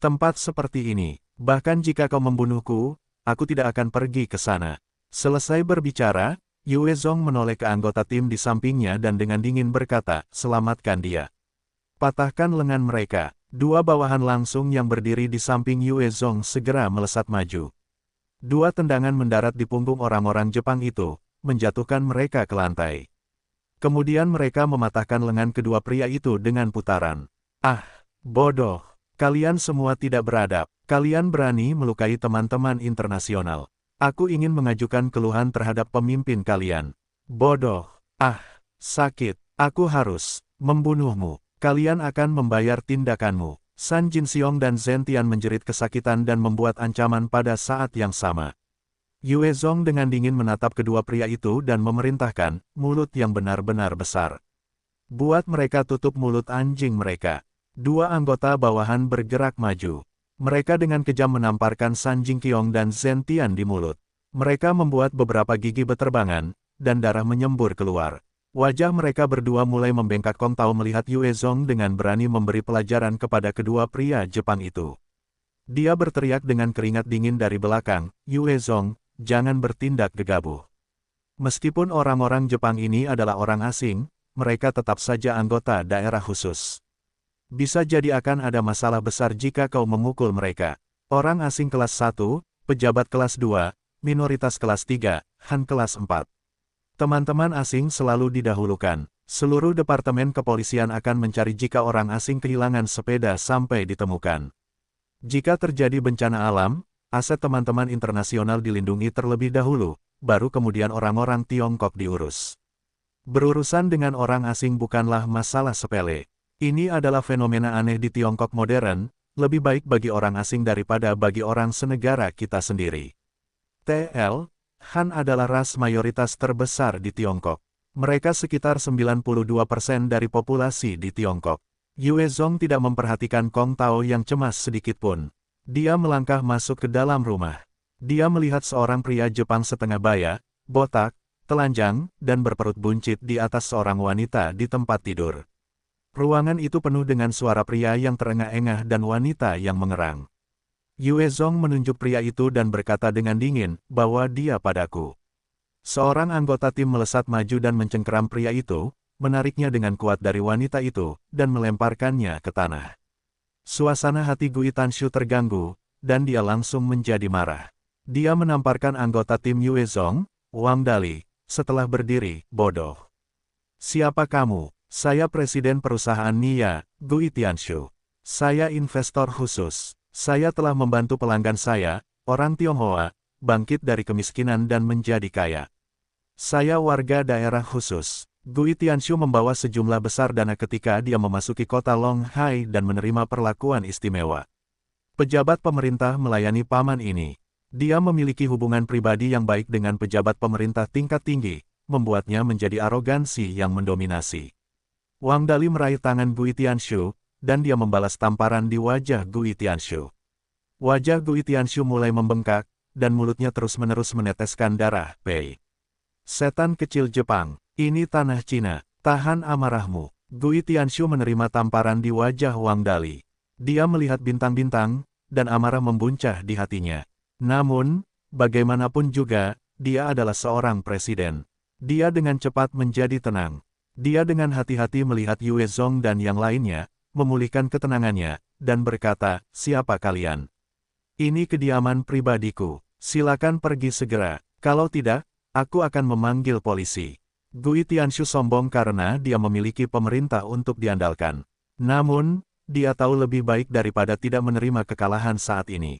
A: Tempat seperti ini, bahkan jika kau membunuhku, aku tidak akan pergi ke sana. Selesai berbicara, Yue Zong menoleh ke anggota tim di sampingnya dan dengan dingin berkata, selamatkan dia. Patahkan lengan mereka. Dua bawahan langsung yang berdiri di samping Yue Zong segera melesat maju. Dua tendangan mendarat di punggung orang-orang Jepang itu, menjatuhkan mereka ke lantai. Kemudian mereka mematahkan lengan kedua pria itu dengan putaran. Ah, bodoh. Kalian semua tidak beradab. Kalian berani melukai teman-teman internasional. Aku ingin mengajukan keluhan terhadap pemimpin kalian. Bodoh. Ah, sakit. Aku harus membunuhmu. Kalian akan membayar tindakanmu. Sun Jinxiong dan Zhen Tian menjerit kesakitan dan membuat ancaman pada saat yang sama. Yue Zong dengan dingin menatap kedua pria itu dan memerintahkan, mulut yang benar-benar besar. Buat mereka tutup mulut anjing mereka. Dua anggota bawahan bergerak maju. Mereka dengan kejam menamparkan Sun Jingqiong dan Zhen Tian di mulut. Mereka membuat beberapa gigi beterbangan, dan darah menyembur keluar. Wajah mereka berdua mulai membengkak. Kong Tao melihat Yue Zong dengan berani memberi pelajaran kepada kedua pria Jepang itu. Dia berteriak dengan keringat dingin dari belakang, Yue Zong, jangan bertindak gegabah. Meskipun orang-orang Jepang ini adalah orang asing, mereka tetap saja anggota daerah khusus. Bisa jadi akan ada masalah besar jika kau memukul mereka. Orang asing kelas 1, pejabat kelas 2, minoritas kelas 3, Han kelas 4. Teman-teman asing selalu didahulukan. Seluruh departemen kepolisian akan mencari jika orang asing kehilangan sepeda sampai ditemukan. Jika terjadi bencana alam, aset teman-teman internasional dilindungi terlebih dahulu, baru kemudian orang-orang Tiongkok diurus. Berurusan dengan orang asing bukanlah masalah sepele. Ini adalah fenomena aneh di Tiongkok modern, lebih baik bagi orang asing daripada bagi orang senegara kita sendiri. TL, Han adalah ras mayoritas terbesar di Tiongkok. Mereka sekitar 92% dari populasi di Tiongkok. Yue Zong tidak memperhatikan Kong Tao yang cemas sedikitpun. Dia melangkah masuk ke dalam rumah. Dia melihat seorang pria Jepang setengah baya, botak, telanjang, dan berperut buncit di atas seorang wanita di tempat tidur. Ruangan itu penuh dengan suara pria yang terengah-engah dan wanita yang mengerang. Yue Zong menunjuk pria itu dan berkata dengan dingin, "Bawa dia padaku." Seorang anggota tim melesat maju dan mencengkeram pria itu, menariknya dengan kuat dari wanita itu, dan melemparkannya ke tanah. Suasana hati Gui Tanshu terganggu, dan dia langsung menjadi marah. Dia menamparkan anggota tim Yue Zong, Wang Dali, setelah berdiri, "Bodoh. Siapa kamu?" "Saya presiden perusahaan Nia, Gui Tianshu. Saya investor khusus. Saya telah membantu pelanggan saya, orang Tionghoa, bangkit dari kemiskinan dan menjadi kaya. Saya warga daerah khusus." Gui Tianshu membawa sejumlah besar dana ketika dia memasuki kota Longhai dan menerima perlakuan istimewa. Pejabat pemerintah melayani paman ini. Dia memiliki hubungan pribadi yang baik dengan pejabat pemerintah tingkat tinggi, membuatnya menjadi arogansi yang mendominasi. Wang Dali meraih tangan Gui Tianshu, dan dia membalas tamparan di wajah Gui Tianshu. Wajah Gui Tianshu mulai membengkak, dan mulutnya terus-menerus meneteskan darah. "Pei. Setan kecil Jepang, ini tanah Cina, tahan amarahmu." Gui Tianshu menerima tamparan di wajah Wang Dali. Dia melihat bintang-bintang, dan amarah membuncah di hatinya. Namun, bagaimanapun juga, dia adalah seorang presiden. Dia dengan cepat menjadi tenang. Dia dengan hati-hati melihat Yue Zong dan yang lainnya, memulihkan ketenangannya, dan berkata, "Siapa kalian? Ini kediaman pribadiku. Silakan pergi segera. Kalau tidak, aku akan memanggil polisi." Gui Tianshu sombong karena dia memiliki pemerintah untuk diandalkan. Namun, dia tahu lebih baik daripada tidak menerima kekalahan saat ini.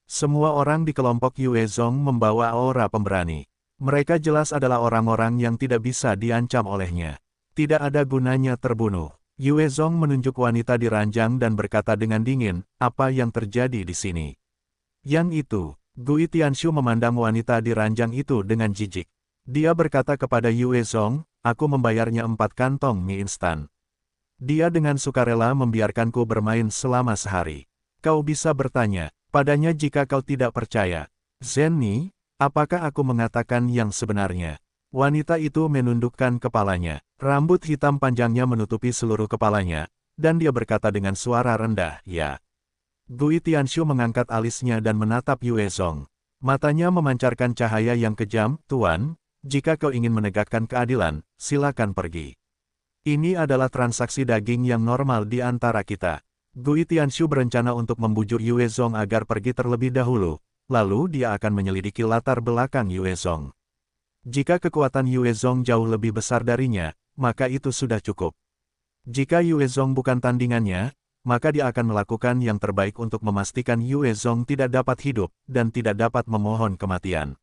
A: Semua orang di kelompok Yue Zong membawa aura pemberani. Mereka jelas adalah orang-orang yang tidak bisa diancam olehnya. Tidak ada gunanya terbunuh. Yue Zong menunjuk wanita di ranjang dan berkata dengan dingin, "Apa yang terjadi di sini?" Yang itu, Gui Tianshu memandang wanita di ranjang itu dengan jijik. Dia berkata kepada Yue Zong, "Aku membayarnya 4 kantong mie instan. Dia dengan sukarela membiarkanku bermain selama sehari. Kau bisa bertanya padanya jika kau tidak percaya. Zenni, apakah aku mengatakan yang sebenarnya?" Wanita itu menundukkan kepalanya. Rambut hitam panjangnya menutupi seluruh kepalanya, dan dia berkata dengan suara rendah, "Ya." Gui Tianshu mengangkat alisnya dan menatap Yue Zong. Matanya memancarkan cahaya yang kejam, "Tuan, jika kau ingin menegakkan keadilan, silakan pergi. Ini adalah transaksi daging yang normal di antara kita." Gui Tianshu berencana untuk membujuk Yue Zong agar pergi terlebih dahulu, lalu dia akan menyelidiki latar belakang Yue Zong. Jika kekuatan Yue Zong jauh lebih besar darinya, maka itu sudah cukup. Jika Yue Zong bukan tandingannya, maka dia akan melakukan yang terbaik untuk memastikan Yue Zong tidak dapat hidup, dan tidak dapat memohon kematian.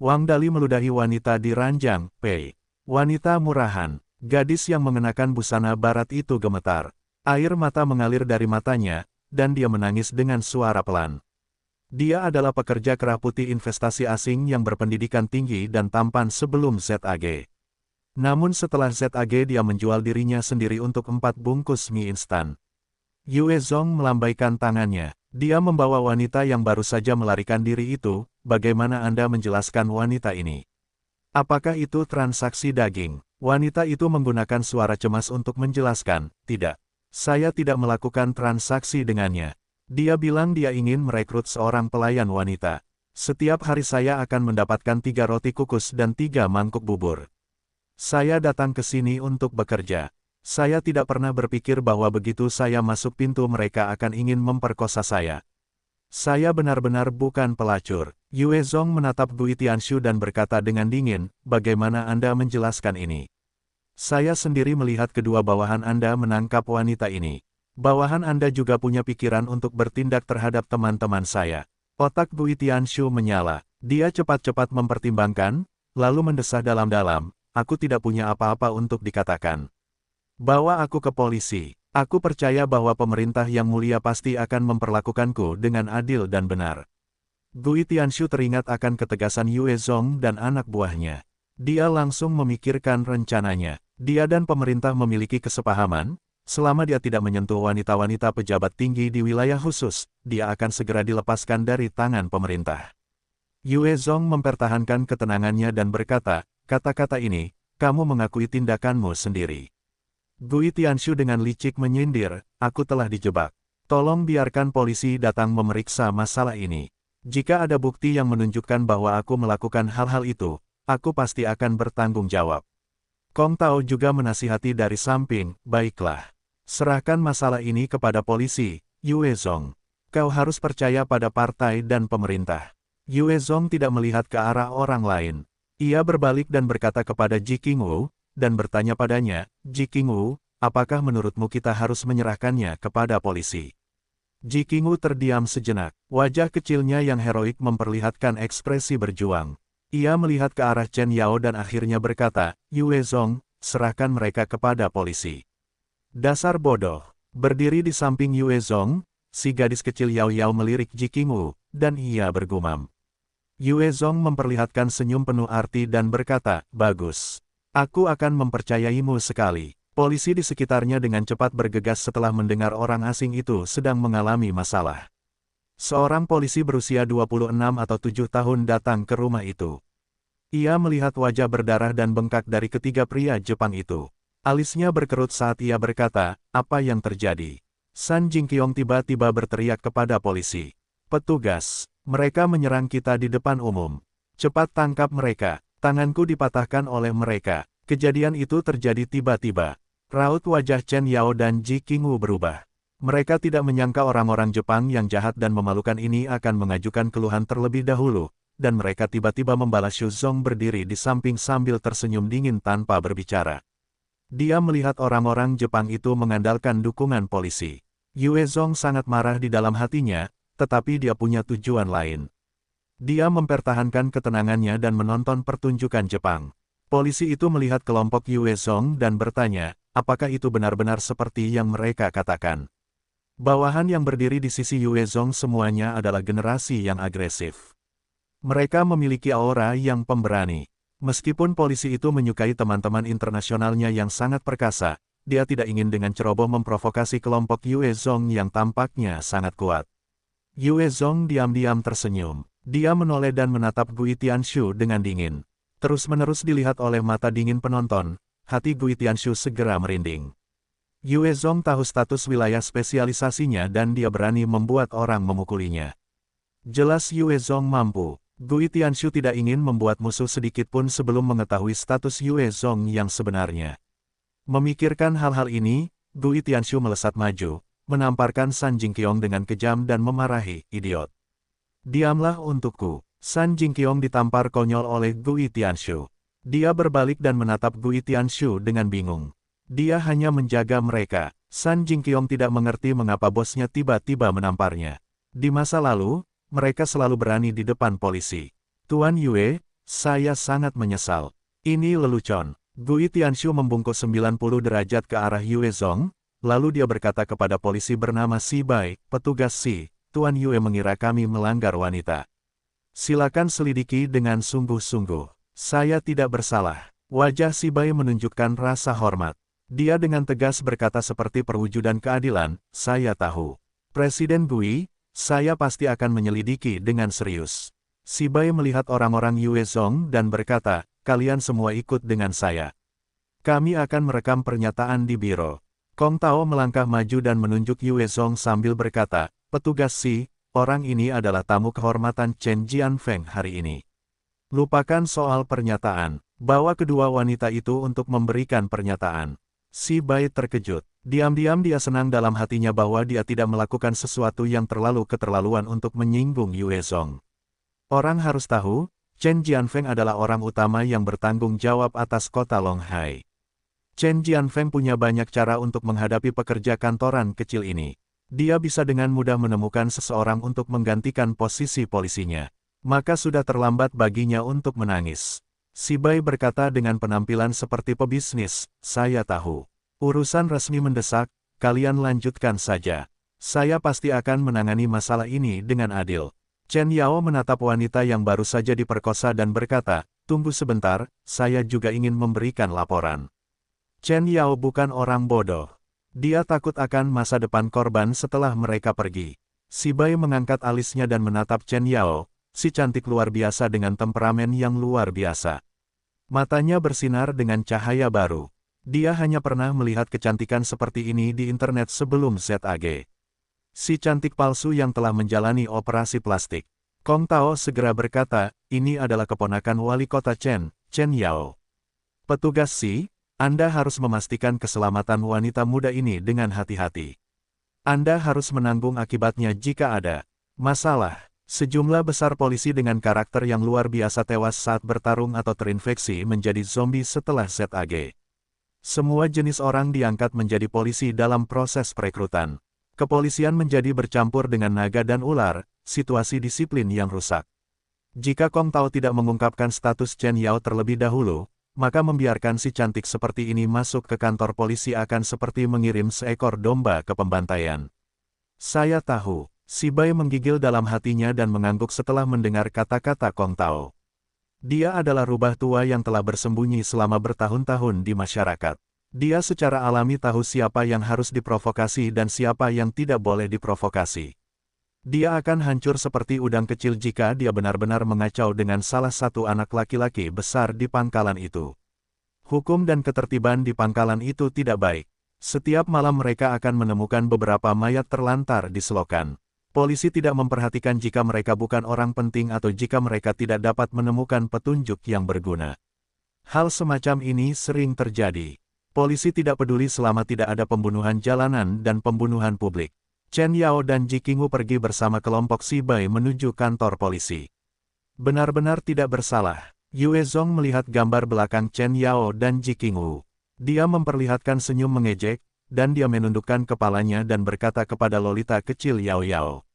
A: Wang Dali meludahi wanita di ranjang, "Pei." Wanita murahan, gadis yang mengenakan busana barat itu gemetar. Air mata mengalir dari matanya, dan dia menangis dengan suara pelan. Dia adalah pekerja kerah putih investasi asing yang berpendidikan tinggi dan tampan sebelum ZAG. Namun setelah ZAG dia menjual dirinya sendiri untuk 4 bungkus mie instan. Yue Zong melambaikan tangannya. Dia membawa wanita yang baru saja melarikan diri itu. Bagaimana Anda menjelaskan wanita ini? Apakah itu transaksi daging? Wanita itu menggunakan suara cemas untuk menjelaskan, "Tidak. Saya tidak melakukan transaksi dengannya. Dia bilang dia ingin merekrut seorang pelayan wanita. Setiap hari saya akan mendapatkan 3 roti kukus dan 3 mangkuk bubur. Saya datang ke sini untuk bekerja. Saya tidak pernah berpikir bahwa begitu saya masuk pintu mereka akan ingin memperkosa saya. Saya benar-benar bukan pelacur." Yue Zong menatap Gui Tianshu dan berkata dengan dingin, "Bagaimana Anda menjelaskan ini? Saya sendiri melihat kedua bawahan Anda menangkap wanita ini. Bawahan Anda juga punya pikiran untuk bertindak terhadap teman-teman saya." Otak Gui Tianshu menyala. Dia cepat-cepat mempertimbangkan, lalu mendesah dalam-dalam, "Aku tidak punya apa-apa untuk dikatakan. Bawa aku ke polisi. Aku percaya bahwa pemerintah yang mulia pasti akan memperlakukanku dengan adil dan benar." Gui Tianshu teringat akan ketegasan Yue Zong dan anak buahnya. Dia langsung memikirkan rencananya. Dia dan pemerintah memiliki kesepahaman. Selama dia tidak menyentuh wanita-wanita pejabat tinggi di wilayah khusus, dia akan segera dilepaskan dari tangan pemerintah. Yue Zong mempertahankan ketenangannya dan berkata, "Kata-kata ini, kamu mengakui tindakanmu sendiri." Gui Tianshu dengan licik menyindir, "Aku telah dijebak. Tolong biarkan polisi datang memeriksa masalah ini. Jika ada bukti yang menunjukkan bahwa aku melakukan hal-hal itu, aku pasti akan bertanggung jawab." Kong Tao juga menasihati dari samping, "Baiklah. Serahkan masalah ini kepada polisi, Yue Zong. Kau harus percaya pada partai dan pemerintah." Yue Zong tidak melihat ke arah orang lain. Ia berbalik dan berkata kepada Ji Qingwu, dan bertanya padanya, "Ji Qingwu, apakah menurutmu kita harus menyerahkannya kepada polisi?" Ji Qingwu terdiam sejenak. Wajah kecilnya yang heroik memperlihatkan ekspresi berjuang. Ia melihat ke arah Chen Yao dan akhirnya berkata, "Yue Zong, serahkan mereka kepada polisi." "Dasar bodoh." Berdiri di samping Yue Zong, si gadis kecil Yao Yao melirik Ji Qingwu, dan ia bergumam. Yue Zong memperlihatkan senyum penuh arti dan berkata, "Bagus. Aku akan mempercayaimu sekali." Polisi di sekitarnya dengan cepat bergegas setelah mendengar orang asing itu sedang mengalami masalah. Seorang polisi berusia 26 atau 7 tahun datang ke rumah itu. Ia melihat wajah berdarah dan bengkak dari ketiga pria Jepang itu. Alisnya berkerut saat ia berkata, "Apa yang terjadi?" San Jingqiong tiba-tiba berteriak kepada polisi. "Petugas, mereka menyerang kita di depan umum. Cepat tangkap mereka." Tanganku dipatahkan oleh mereka. Kejadian itu terjadi tiba-tiba. Raut wajah Chen Yao dan Ji Qingwu berubah. Mereka tidak menyangka orang-orang Jepang yang jahat dan memalukan ini akan mengajukan keluhan terlebih dahulu, dan mereka tiba-tiba membalas. Xu Zong berdiri di samping sambil tersenyum dingin tanpa berbicara. Dia melihat orang-orang Jepang itu mengandalkan dukungan polisi. Yue Zong sangat marah di dalam hatinya, tetapi dia punya tujuan lain. Dia mempertahankan ketenangannya dan menonton pertunjukan Jepang. Polisi itu melihat kelompok Yue Zong dan bertanya, apakah itu benar-benar seperti yang mereka katakan. Bawahan yang berdiri di sisi Yue Zong semuanya adalah generasi yang agresif. Mereka memiliki aura yang pemberani. Meskipun polisi itu menyukai teman-teman internasionalnya yang sangat perkasa, dia tidak ingin dengan ceroboh memprovokasi kelompok Yue Zong yang tampaknya sangat kuat. Yue Zong diam-diam tersenyum. Dia menoleh dan menatap Gui Tianshu dengan dingin. Terus-menerus dilihat oleh mata dingin penonton, hati Gui Tianshu segera merinding. Yue Zong tahu status wilayah spesialisasinya dan dia berani membuat orang memukulinya. Jelas Yue Zong mampu. Gui Tianshu tidak ingin membuat musuh sedikitpun sebelum mengetahui status Yue Zong yang sebenarnya. Memikirkan hal-hal ini, Gui Tianshu melesat maju, menamparkan San Jingqiong dengan kejam dan memarahi, idiot. Diamlah untukku. San Jingqiong ditampar konyol oleh Gui Tianshu. Dia berbalik dan menatap Gui Tianshu dengan bingung. Dia hanya menjaga mereka. San Jingqiong tidak mengerti mengapa bosnya tiba-tiba menamparnya. Di masa lalu, mereka selalu berani di depan polisi. Tuan Yue, saya sangat menyesal. Ini lelucon. Gui Tianshu membungkuk 90 derajat ke arah Yue Zong, lalu dia berkata kepada polisi bernama Si Bai, petugas Si, Tuan Yue mengira kami melanggar wanita. Silakan selidiki dengan sungguh-sungguh. Saya tidak bersalah. Wajah Si Bai menunjukkan rasa hormat. Dia dengan tegas berkata seperti perwujudan keadilan, saya tahu. Presiden Gui, saya pasti akan menyelidiki dengan serius. Si Bai melihat orang-orang Yue Zong dan berkata, kalian semua ikut dengan saya. Kami akan merekam pernyataan di biro. Kong Tao melangkah maju dan menunjuk Yue Zong sambil berkata, petugas Si, orang ini adalah tamu kehormatan Chen Jianfeng hari ini. Lupakan soal pernyataan. Bawa kedua wanita itu untuk memberikan pernyataan. Si Bai terkejut. Diam-diam dia senang dalam hatinya bahwa dia tidak melakukan sesuatu yang terlalu keterlaluan untuk menyinggung Yue Zong. Orang harus tahu, Chen Jianfeng adalah orang utama yang bertanggung jawab atas kota Longhai. Chen Jianfeng punya banyak cara untuk menghadapi pekerja kantoran kecil ini. Dia bisa dengan mudah menemukan seseorang untuk menggantikan posisi polisinya. Maka sudah terlambat baginya untuk menangis. Si Bai berkata dengan penampilan seperti pebisnis, saya tahu. Urusan resmi mendesak, kalian lanjutkan saja. Saya pasti akan menangani masalah ini dengan adil. Chen Yao menatap wanita yang baru saja diperkosa dan berkata, tunggu sebentar, saya juga ingin memberikan laporan. Chen Yao bukan orang bodoh. Dia takut akan masa depan korban setelah mereka pergi. Si Bai mengangkat alisnya dan menatap Chen Yao, si cantik luar biasa dengan temperamen yang luar biasa. Matanya bersinar dengan cahaya baru. Dia hanya pernah melihat kecantikan seperti ini di internet sebelum ZAG. Si cantik palsu yang telah menjalani operasi plastik. Kong Tao segera berkata, ini adalah keponakan wali kota Chen Yao. Petugas Si, Anda harus memastikan keselamatan wanita muda ini dengan hati-hati. Anda harus menanggung akibatnya jika ada masalah. Sejumlah besar polisi dengan karakter yang luar biasa tewas saat bertarung atau terinfeksi menjadi zombie setelah ZAG. Semua jenis orang diangkat menjadi polisi dalam proses perekrutan. Kepolisian menjadi bercampur dengan naga dan ular, situasi disiplin yang rusak. Jika Kong Tao tidak mengungkapkan status Chen Yao terlebih dahulu, maka membiarkan si cantik seperti ini masuk ke kantor polisi akan seperti mengirim seekor domba ke pembantaian. Saya tahu, si Bai menggigil dalam hatinya dan mengangguk setelah mendengar kata-kata Kong Tao. Dia adalah rubah tua yang telah bersembunyi selama bertahun-tahun di masyarakat. Dia secara alami tahu siapa yang harus diprovokasi dan siapa yang tidak boleh diprovokasi. Dia akan hancur seperti udang kecil jika dia benar-benar mengacau dengan salah satu anak laki-laki besar di pangkalan itu. Hukum dan ketertiban di pangkalan itu tidak baik. Setiap malam mereka akan menemukan beberapa mayat terlantar di selokan. Polisi tidak memperhatikan jika mereka bukan orang penting atau jika mereka tidak dapat menemukan petunjuk yang berguna. Hal semacam ini sering terjadi. Polisi tidak peduli selama tidak ada pembunuhan jalanan dan pembunuhan publik. Chen Yao dan Ji Qingwu pergi bersama kelompok Si Bai menuju kantor polisi. Benar-benar tidak bersalah. Yue Zong melihat gambar belakang Chen Yao dan Ji Qingwu. Dia memperlihatkan senyum mengejek, dan dia menundukkan kepalanya dan berkata kepada Lolita kecil Yao Yao.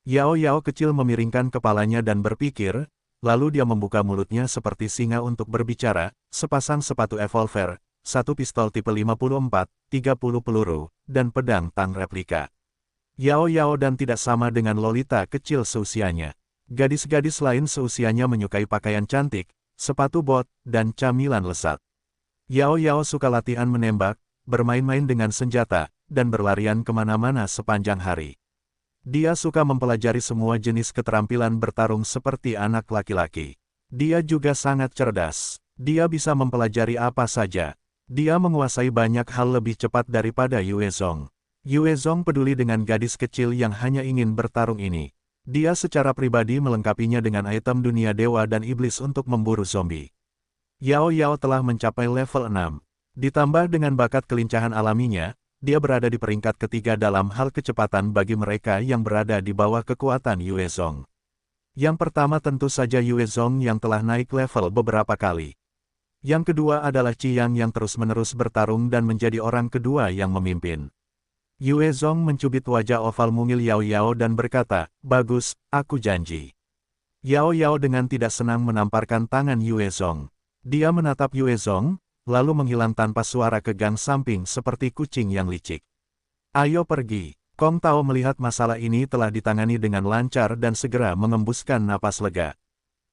A: Yao Yao kecil memiringkan kepalanya dan berpikir, lalu dia membuka mulutnya seperti singa untuk berbicara, sepasang sepatu revolver, satu pistol tipe 54, 30 peluru, dan pedang tang replika. Yao Yao dan tidak sama dengan Lolita kecil seusianya. Gadis-gadis lain seusianya menyukai pakaian cantik, sepatu bot, dan camilan lesat. Yao Yao suka latihan menembak, bermain-main dengan senjata, dan berlarian kemana-mana sepanjang hari. Dia suka mempelajari semua jenis keterampilan bertarung seperti anak laki-laki. Dia juga sangat cerdas. Dia bisa mempelajari apa saja. Dia menguasai banyak hal lebih cepat daripada Yue Zong. Yue Zong peduli dengan gadis kecil yang hanya ingin bertarung ini. Dia secara pribadi melengkapinya dengan item dunia dewa dan iblis untuk memburu zombie. Yao Yao telah mencapai level 6. Ditambah dengan bakat kelincahan alaminya, dia berada di peringkat ketiga dalam hal kecepatan bagi mereka yang berada di bawah kekuatan Yue Zong. Yang pertama tentu saja Yue Zong yang telah naik level beberapa kali. Yang kedua adalah Qi Yang yang terus-menerus bertarung dan menjadi orang kedua yang memimpin. Yue Zong mencubit wajah oval mungil Yao Yao dan berkata, "Bagus, aku janji." Yao Yao dengan tidak senang menamparkan tangan Yue Zong. Dia menatap Yue Zong, lalu menghilang tanpa suara ke gang samping seperti kucing yang licik. "Ayo pergi." Kong Tao melihat masalah ini telah ditangani dengan lancar dan segera mengembuskan napas lega.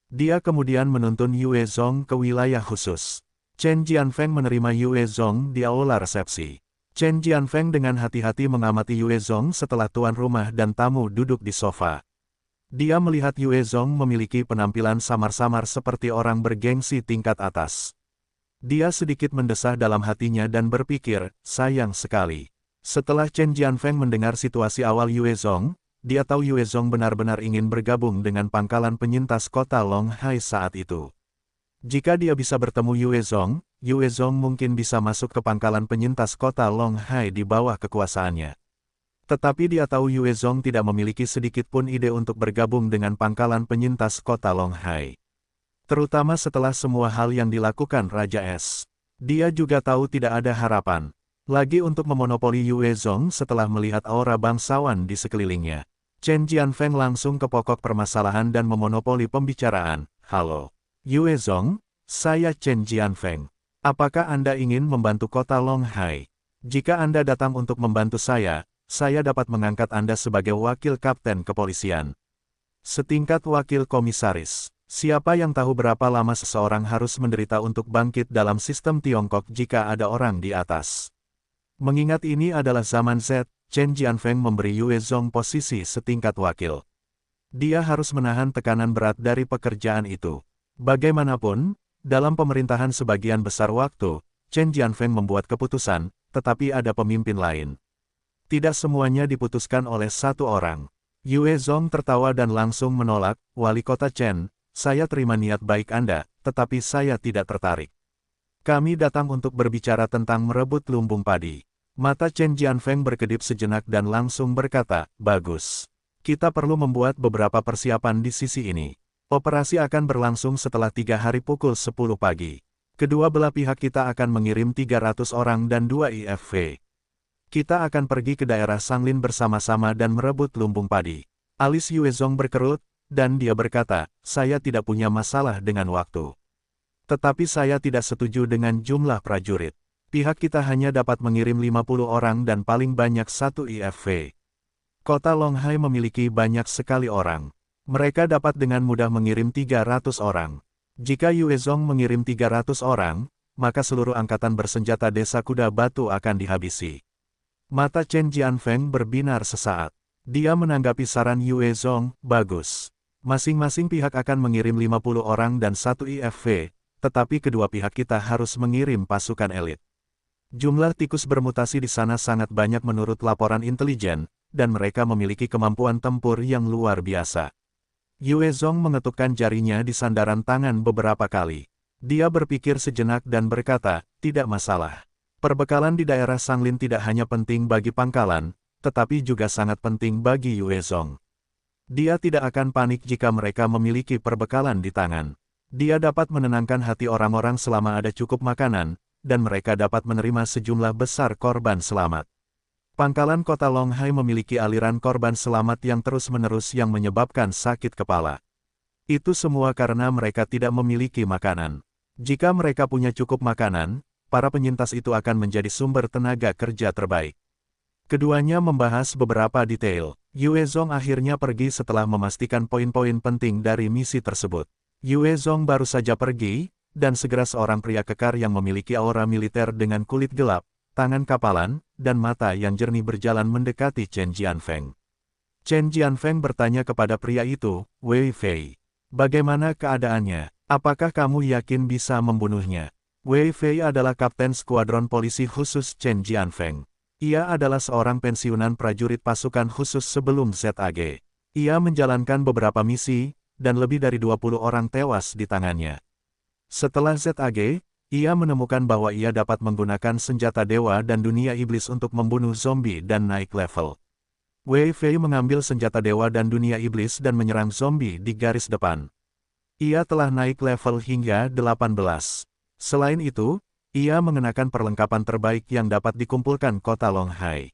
A: Dia kemudian menuntun Yue Zong ke wilayah khusus. Chen Jianfeng menerima Yue Zong di aula resepsi. Chen Jianfeng dengan hati-hati mengamati Yue Zong setelah tuan rumah dan tamu duduk di sofa. Dia melihat Yue Zong memiliki penampilan samar-samar seperti orang bergengsi tingkat atas. Dia sedikit mendesah dalam hatinya dan berpikir, sayang sekali. Setelah Chen Jianfeng mendengar situasi awal Yue Zong, dia tahu Yue Zong benar-benar ingin bergabung dengan pangkalan penyintas kota Long Hai saat itu. Jika dia bisa bertemu Yue Zong mungkin bisa masuk ke pangkalan penyintas kota Long Hai di bawah kekuasaannya. Tetapi dia tahu Yue Zong tidak memiliki sedikit pun ide untuk bergabung dengan pangkalan penyintas kota Long Hai. Terutama setelah semua hal yang dilakukan Raja Es. Dia juga tahu tidak ada harapan lagi untuk memonopoli Yue Zong setelah melihat aura bangsawan di sekelilingnya. Chen Jianfeng langsung ke pokok permasalahan dan memonopoli pembicaraan. "Halo, Yue Zong, saya Chen Jianfeng. Apakah Anda ingin membantu kota Long Hai? Jika Anda datang untuk membantu saya dapat mengangkat Anda sebagai wakil kapten kepolisian. Setingkat wakil komisaris. Siapa yang tahu berapa lama seseorang harus menderita untuk bangkit dalam sistem Tiongkok jika ada orang di atas?" Mengingat ini adalah zaman Z, Chen Jianfeng memberi Yue Zong posisi setingkat wakil. Dia harus menahan tekanan berat dari pekerjaan itu. Bagaimanapun, dalam pemerintahan sebagian besar waktu, Chen Jianfeng membuat keputusan, tetapi ada pemimpin lain. Tidak semuanya diputuskan oleh satu orang. Yue Zong tertawa dan langsung menolak, "Wali kota Chen, saya terima niat baik Anda, tetapi saya tidak tertarik. Kami datang untuk berbicara tentang merebut lumbung padi." Mata Chen Jianfeng berkedip sejenak dan langsung berkata, "Bagus. Kita perlu membuat beberapa persiapan di sisi ini. Operasi akan berlangsung setelah 3 hari pukul 10 pagi. Kedua belah pihak kita akan mengirim 300 orang dan 2 IFV. Kita akan pergi ke daerah Sanglin bersama-sama dan merebut lumbung padi." Alis Yue Zong berkerut, dan dia berkata, "Saya tidak punya masalah dengan waktu. Tetapi saya tidak setuju dengan jumlah prajurit. Pihak kita hanya dapat mengirim 50 orang dan paling banyak 1 IFV. Kota Long Hai memiliki banyak sekali orang. Mereka dapat dengan mudah mengirim 300 orang. Jika Yue Zong mengirim 300 orang, maka seluruh angkatan bersenjata desa kuda batu akan dihabisi." Mata Chen Jianfeng berbinar sesaat. Dia menanggapi saran Yue Zong, "Bagus. Masing-masing pihak akan mengirim 50 orang dan 1 IFV, tetapi kedua pihak kita harus mengirim pasukan elit. Jumlah tikus bermutasi di sana sangat banyak menurut laporan intelijen, dan mereka memiliki kemampuan tempur yang luar biasa." Yue Zong mengetukkan jarinya di sandaran tangan beberapa kali. Dia berpikir sejenak dan berkata, tidak masalah. Perbekalan di daerah Sanglin tidak hanya penting bagi pangkalan, tetapi juga sangat penting bagi Yue Zong. Dia tidak akan panik jika mereka memiliki perbekalan di tangan. Dia dapat menenangkan hati orang-orang selama ada cukup makanan, dan mereka dapat menerima sejumlah besar korban selamat. Pangkalan kota Longhai memiliki aliran korban selamat yang terus-menerus yang menyebabkan sakit kepala. Itu semua karena mereka tidak memiliki makanan. Jika mereka punya cukup makanan, para penyintas itu akan menjadi sumber tenaga kerja terbaik. Keduanya membahas beberapa detail. Yue Zong akhirnya pergi setelah memastikan poin-poin penting dari misi tersebut. Yue Zong baru saja pergi, dan segera seorang pria kekar yang memiliki aura militer dengan kulit gelap, tangan kapalan, dan mata yang jernih berjalan mendekati Chen Jianfeng. Chen Jianfeng bertanya kepada pria itu, Wei Fei, bagaimana keadaannya? Apakah kamu yakin bisa membunuhnya? Wei Fei adalah kapten skuadron polisi khusus Chen Jianfeng. Ia adalah seorang pensiunan prajurit pasukan khusus sebelum ZAG. Ia menjalankan beberapa misi, dan lebih dari 20 orang tewas di tangannya. Setelah ZAG, ia menemukan bahwa ia dapat menggunakan senjata dewa dan dunia iblis untuk membunuh zombie dan naik level. Wei Fei mengambil senjata dewa dan dunia iblis dan menyerang zombie di garis depan. Ia telah naik level hingga 18. Selain itu, ia mengenakan perlengkapan terbaik yang dapat dikumpulkan kota Longhai.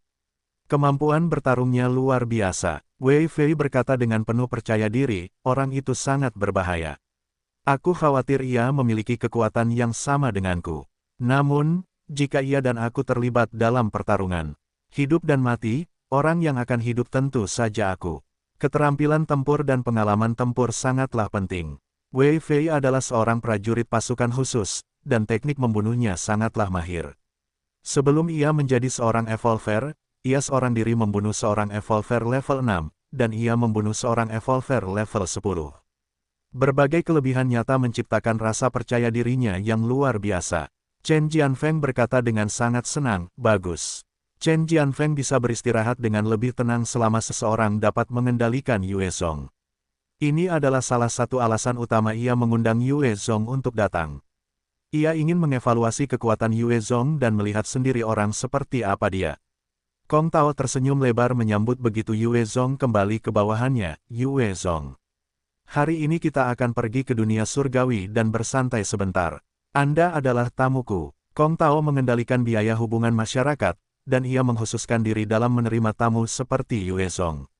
A: Kemampuan bertarungnya luar biasa. Wei Fei berkata dengan penuh percaya diri, orang itu sangat berbahaya. Aku khawatir ia memiliki kekuatan yang sama denganku. Namun, jika ia dan aku terlibat dalam pertarungan, hidup dan mati, orang yang akan hidup tentu saja aku. Keterampilan tempur dan pengalaman tempur sangatlah penting. Wei Fei adalah seorang prajurit pasukan khusus, dan teknik membunuhnya sangatlah mahir. Sebelum ia menjadi seorang evolver, ia seorang diri membunuh seorang evolver level 6, dan ia membunuh seorang evolver level 10. Berbagai kelebihan nyata menciptakan rasa percaya dirinya yang luar biasa. Chen Jianfeng berkata dengan sangat senang, bagus. Chen Jianfeng bisa beristirahat dengan lebih tenang selama seseorang dapat mengendalikan Yue Zong. Ini adalah salah satu alasan utama ia mengundang Yue Zong untuk datang. Ia ingin mengevaluasi kekuatan Yue Zong dan melihat sendiri orang seperti apa dia. Kong Tao tersenyum lebar menyambut begitu Yue Zong kembali ke bawahannya. Yue Zong, hari ini kita akan pergi ke dunia surgawi dan bersantai sebentar. Anda adalah tamuku. Kong Tao mengendalikan biaya hubungan masyarakat, dan ia mengkhususkan diri dalam menerima tamu seperti Yue Zong.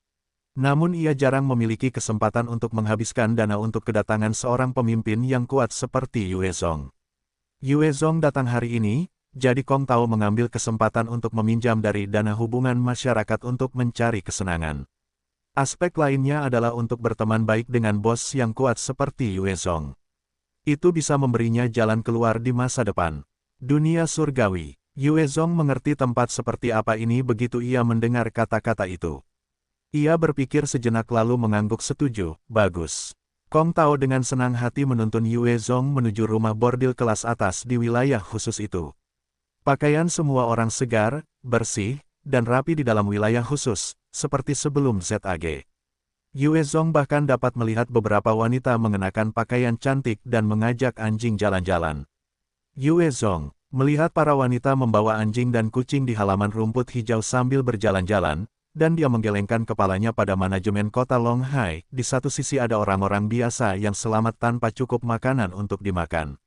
A: Namun ia jarang memiliki kesempatan untuk menghabiskan dana untuk kedatangan seorang pemimpin yang kuat seperti Yue Zong. Yue Zong datang hari ini, jadi Kong Tao mengambil kesempatan untuk meminjam dari dana hubungan masyarakat untuk mencari kesenangan. Aspek lainnya adalah untuk berteman baik dengan bos yang kuat seperti Yue Zong. Itu bisa memberinya jalan keluar di masa depan. Dunia surgawi. Yue Zong mengerti tempat seperti apa ini begitu ia mendengar kata-kata itu. Ia berpikir sejenak lalu mengangguk setuju, bagus. Kong Tao dengan senang hati menuntun Yue Zong menuju rumah bordil kelas atas di wilayah khusus itu. Pakaian semua orang segar, bersih, dan rapi di dalam wilayah khusus, seperti sebelum ZAG. Yue Zong bahkan dapat melihat beberapa wanita mengenakan pakaian cantik dan mengajak anjing jalan-jalan. Yue Zong melihat para wanita membawa anjing dan kucing di halaman rumput hijau sambil berjalan-jalan, dan dia menggelengkan kepalanya pada manajemen kota Longhai. Di satu sisi ada orang-orang biasa yang selamat tanpa cukup makanan untuk dimakan.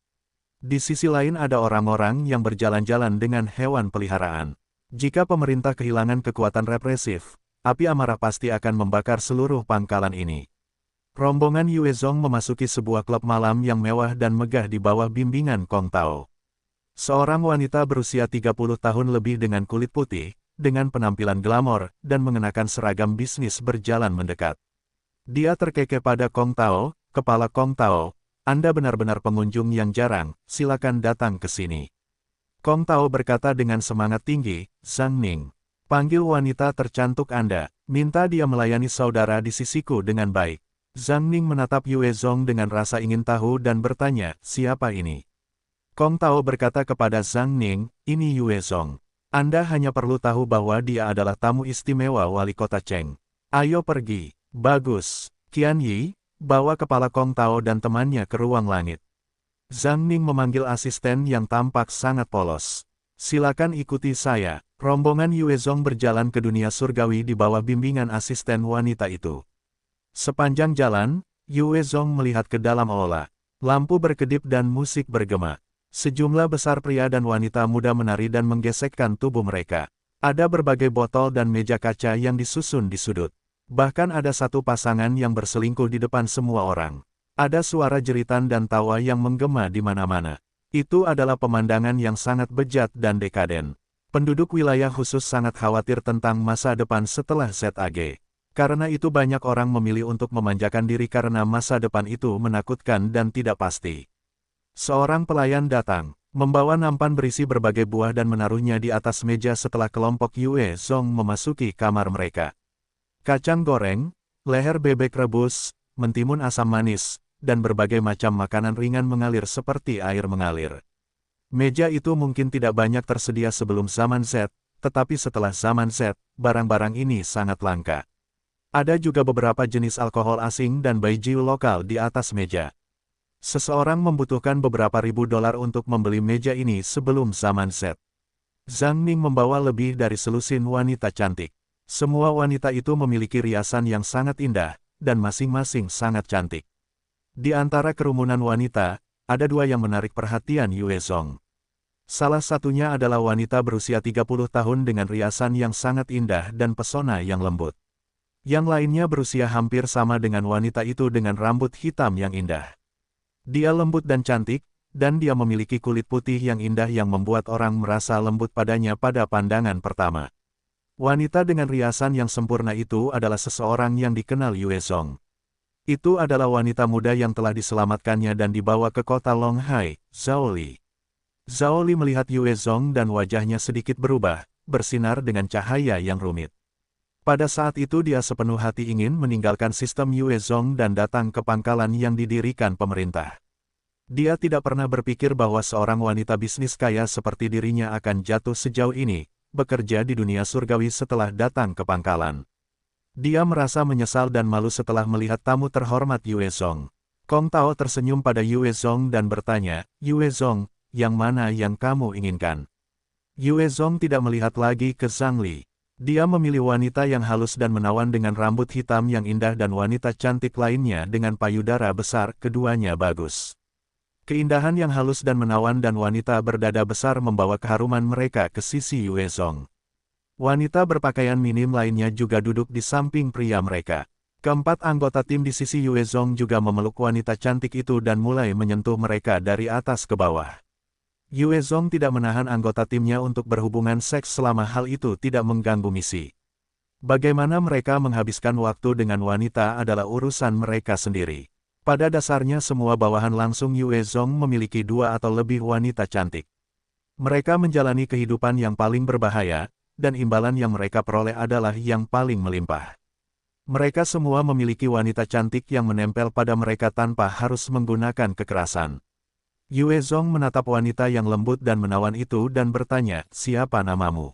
A: Di sisi lain ada orang-orang yang berjalan-jalan dengan hewan peliharaan. Jika pemerintah kehilangan kekuatan represif, api amarah pasti akan membakar seluruh pangkalan ini. Rombongan Yue Zong memasuki sebuah klub malam yang mewah dan megah di bawah bimbingan Kong Tao. Seorang wanita berusia 30 tahun lebih dengan kulit putih, dengan penampilan glamor, dan mengenakan seragam bisnis berjalan mendekat. Dia terkekeh pada Kong Tao, kepala Kong Tao, Anda benar-benar pengunjung yang jarang, silakan datang ke sini. Kong Tao berkata dengan semangat tinggi, Zhang Ning. Panggil wanita tercantik Anda, minta dia melayani saudara di sisiku dengan baik. Zhang Ning menatap Yue Zong dengan rasa ingin tahu dan bertanya, siapa ini? Kong Tao berkata kepada Zhang Ning, ini Yue Zong. Anda hanya perlu tahu bahwa dia adalah tamu istimewa wali kota Cheng. Ayo pergi. Bagus. Qian Yi, bawa kepala Kong Tao dan temannya ke ruang langit. Zhang Ning memanggil asisten yang tampak sangat polos. Silakan ikuti saya. Rombongan Yue Zong berjalan ke dunia surgawi di bawah bimbingan asisten wanita itu. Sepanjang jalan, Yue Zong melihat ke dalam aula. Lampu berkedip dan musik bergema. Sejumlah besar pria dan wanita muda menari dan menggesekkan tubuh mereka. Ada berbagai botol dan meja kaca yang disusun di sudut. Bahkan ada satu pasangan yang berselingkuh di depan semua orang. Ada suara jeritan dan tawa yang menggema di mana-mana. Itu adalah pemandangan yang sangat bejat dan dekaden. Penduduk wilayah khusus sangat khawatir tentang masa depan setelah ZAG. Karena itu banyak orang memilih untuk memanjakan diri karena masa depan itu menakutkan dan tidak pasti. Seorang pelayan datang, membawa nampan berisi berbagai buah dan menaruhnya di atas meja setelah kelompok Yue Zong memasuki kamar mereka. Kacang goreng, leher bebek rebus, mentimun asam manis, dan berbagai macam makanan ringan mengalir seperti air mengalir. Meja itu mungkin tidak banyak tersedia sebelum zaman Z, tetapi setelah zaman Z, barang-barang ini sangat langka. Ada juga beberapa jenis alkohol asing dan baijiu lokal di atas meja. Seseorang membutuhkan beberapa ribu dolar untuk membeli meja ini sebelum zaman Z. Zhang Ning membawa lebih dari selusin wanita cantik. Semua wanita itu memiliki riasan yang sangat indah, dan masing-masing sangat cantik. Di antara kerumunan wanita, ada dua yang menarik perhatian Yue Zong. Salah satunya adalah wanita berusia 30 tahun dengan riasan yang sangat indah dan pesona yang lembut. Yang lainnya berusia hampir sama dengan wanita itu dengan rambut hitam yang indah. Dia lembut dan cantik, dan dia memiliki kulit putih yang indah yang membuat orang merasa lembut padanya pada pandangan pertama. Wanita dengan riasan yang sempurna itu adalah seseorang yang dikenal Yue Zong. Itu adalah wanita muda yang telah diselamatkannya dan dibawa ke kota Longhai, Zhao Li. Zhao Li melihat Yue Zong dan wajahnya sedikit berubah, bersinar dengan cahaya yang rumit. Pada saat itu dia sepenuh hati ingin meninggalkan sistem Yue Zong dan datang ke pangkalan yang didirikan pemerintah. Dia tidak pernah berpikir bahwa seorang wanita bisnis kaya seperti dirinya akan jatuh sejauh ini, bekerja di dunia surgawi setelah datang ke pangkalan. Dia merasa menyesal dan malu setelah melihat tamu terhormat Yue Zong. Kong Tao tersenyum pada Yue Zong dan bertanya, "Yue Zong, yang mana yang kamu inginkan?" Yue Zong tidak melihat lagi ke Zhang Li. Dia memilih wanita yang halus dan menawan dengan rambut hitam yang indah dan wanita cantik lainnya dengan payudara besar, keduanya bagus. Keindahan yang halus dan menawan dan wanita berdada besar membawa keharuman mereka ke sisi Yue Zong. Wanita berpakaian minim lainnya juga duduk di samping pria mereka. Keempat anggota tim di sisi Yue Zong juga memeluk wanita cantik itu dan mulai menyentuh mereka dari atas ke bawah. Yue Zong tidak menahan anggota timnya untuk berhubungan seks selama hal itu tidak mengganggu misi. Bagaimana mereka menghabiskan waktu dengan wanita adalah urusan mereka sendiri. Pada dasarnya semua bawahan langsung Yue Zong memiliki dua atau lebih wanita cantik. Mereka menjalani kehidupan yang paling berbahaya, dan imbalan yang mereka peroleh adalah yang paling melimpah. Mereka semua memiliki wanita cantik yang menempel pada mereka tanpa harus menggunakan kekerasan. Yue Zong menatap wanita yang lembut dan menawan itu dan bertanya, "Siapa namamu?"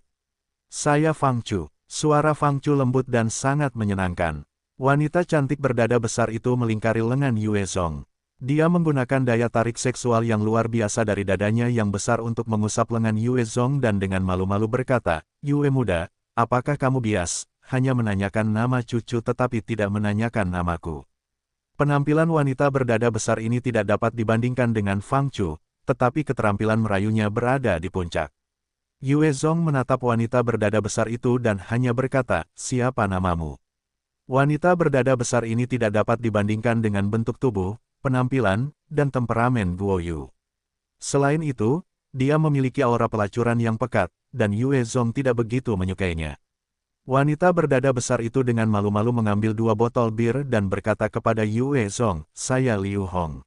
A: "Saya Fang Chu." Suara Fang Chu lembut dan sangat menyenangkan. Wanita cantik berdada besar itu melingkari lengan Yue Zong. Dia menggunakan daya tarik seksual yang luar biasa dari dadanya yang besar untuk mengusap lengan Yue Zong dan dengan malu-malu berkata, "Yue muda, apakah kamu bias, hanya menanyakan nama cucu tetapi tidak menanyakan namaku?" Penampilan wanita berdada besar ini tidak dapat dibandingkan dengan Fang Chu, tetapi keterampilan merayunya berada di puncak. Yue Zong menatap wanita berdada besar itu dan hanya berkata, "Siapa namamu?" Wanita berdada besar ini tidak dapat dibandingkan dengan bentuk tubuh, penampilan, dan temperamen Guo Yu. Selain itu, dia memiliki aura pelacuran yang pekat, dan Yue Zong tidak begitu menyukainya. Wanita berdada besar itu dengan malu-malu mengambil dua botol bir dan berkata kepada Yue Zong, "Saya Liu Hong."